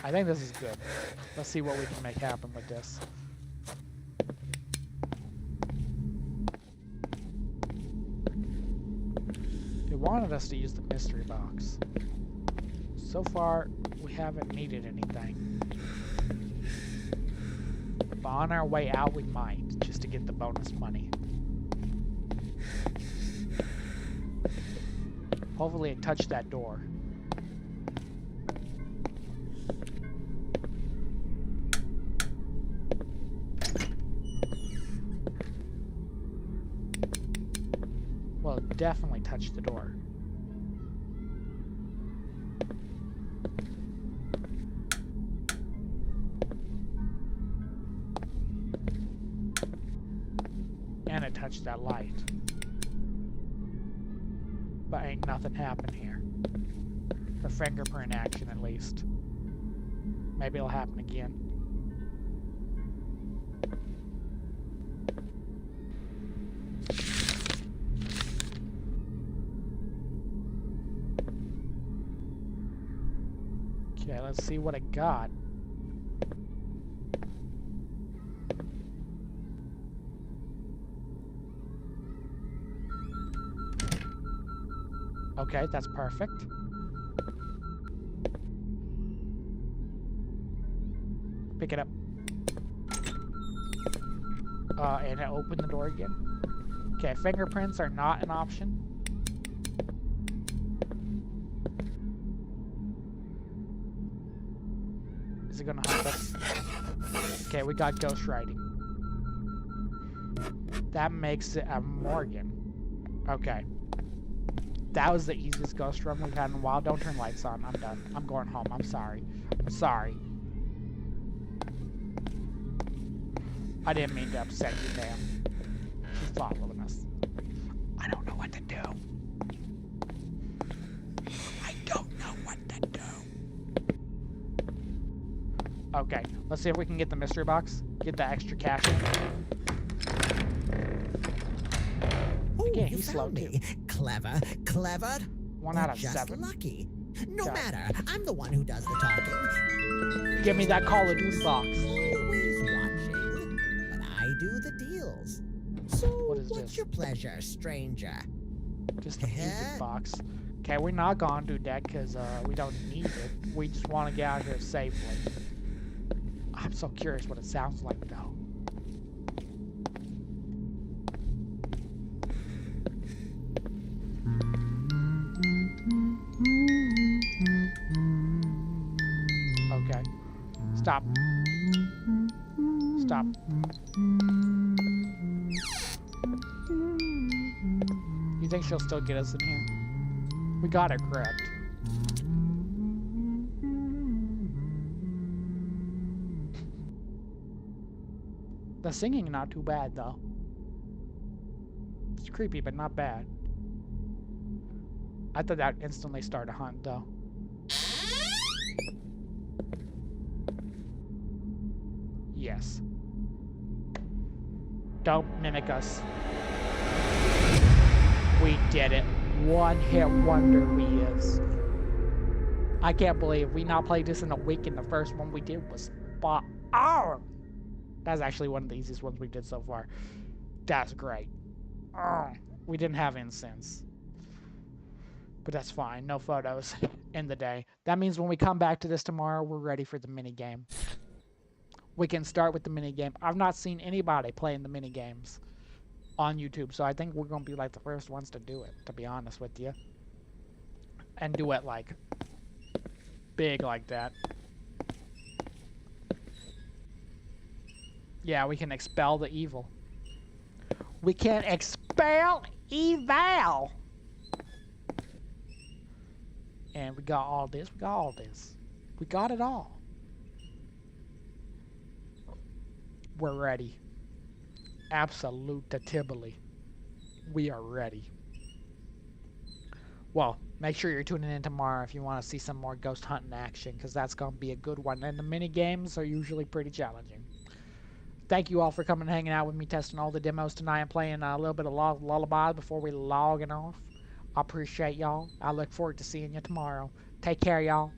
I think this is good. Let's see what we can make happen with this. They wanted us to use the mystery box. So far, we haven't needed anything. But on our way out, we might, just to get the bonus money. Hopefully it touched that door. Well, it definitely touched the door. And it touched that light. But ain't nothing happened here. The fingerprint action, at least. Maybe it'll happen again. Okay, let's see what it got. Okay, that's perfect. Pick it up. And it opened the door again. Okay, fingerprints are not an option. Is it gonna hunt us? Okay, we got ghost writing. That makes it a Morgan. Okay. That was the easiest ghost run we've had in a while. Don't turn lights on. I'm done. I'm going home. I'm sorry. I'm sorry. I didn't mean to upset you, ma'am. She's following us. I don't know what to do. I don't know what to do. Okay, let's see if we can get the mystery box. Get the extra cash in. Again, he's slow too. Clever, clever. 1 out of just 7. lucky. No Okay. matter, I'm the one who does the talking. Give me that Call of Duty box. Always watching, but I do the deals. So, What is what's this? your pleasure, stranger? Just a music box. Okay, we're not gonna do that because we don't need it. We just want to get out of here safely. I'm so curious what it sounds like though. Okay. Stop. Stop. You think she'll still get us in here? We got it correct. The singing not too bad though. It's creepy, but not bad. I thought that instantly started a hunt though. Yes. Don't mimic us. We did it. One hit wonder we is. I can't believe we not played this in a week and the first one we did was fire. That's actually one of the easiest ones we did so far. That's great. We didn't have incense. But that's fine. No photos in the day. That means when we come back to this tomorrow, we're ready for the minigame. We can start with the minigame. I've not seen anybody playing the minigames on YouTube, so I think we're going to be like the first ones to do it, to be honest with you. And do it like big like that. Yeah, we can expel the evil. We can expel evil! And we got all this, we got all this. We got it all. We're ready. Absolute-tably. We are ready. Well, make sure you're tuning in tomorrow if you want to see some more ghost hunting action, because that's going to be a good one. And the mini games are usually pretty challenging. Thank you all for coming and hanging out with me, testing all the demos tonight and playing a little bit of Lullabies before we logging off. I appreciate y'all. I look forward to seeing you tomorrow. Take care, y'all.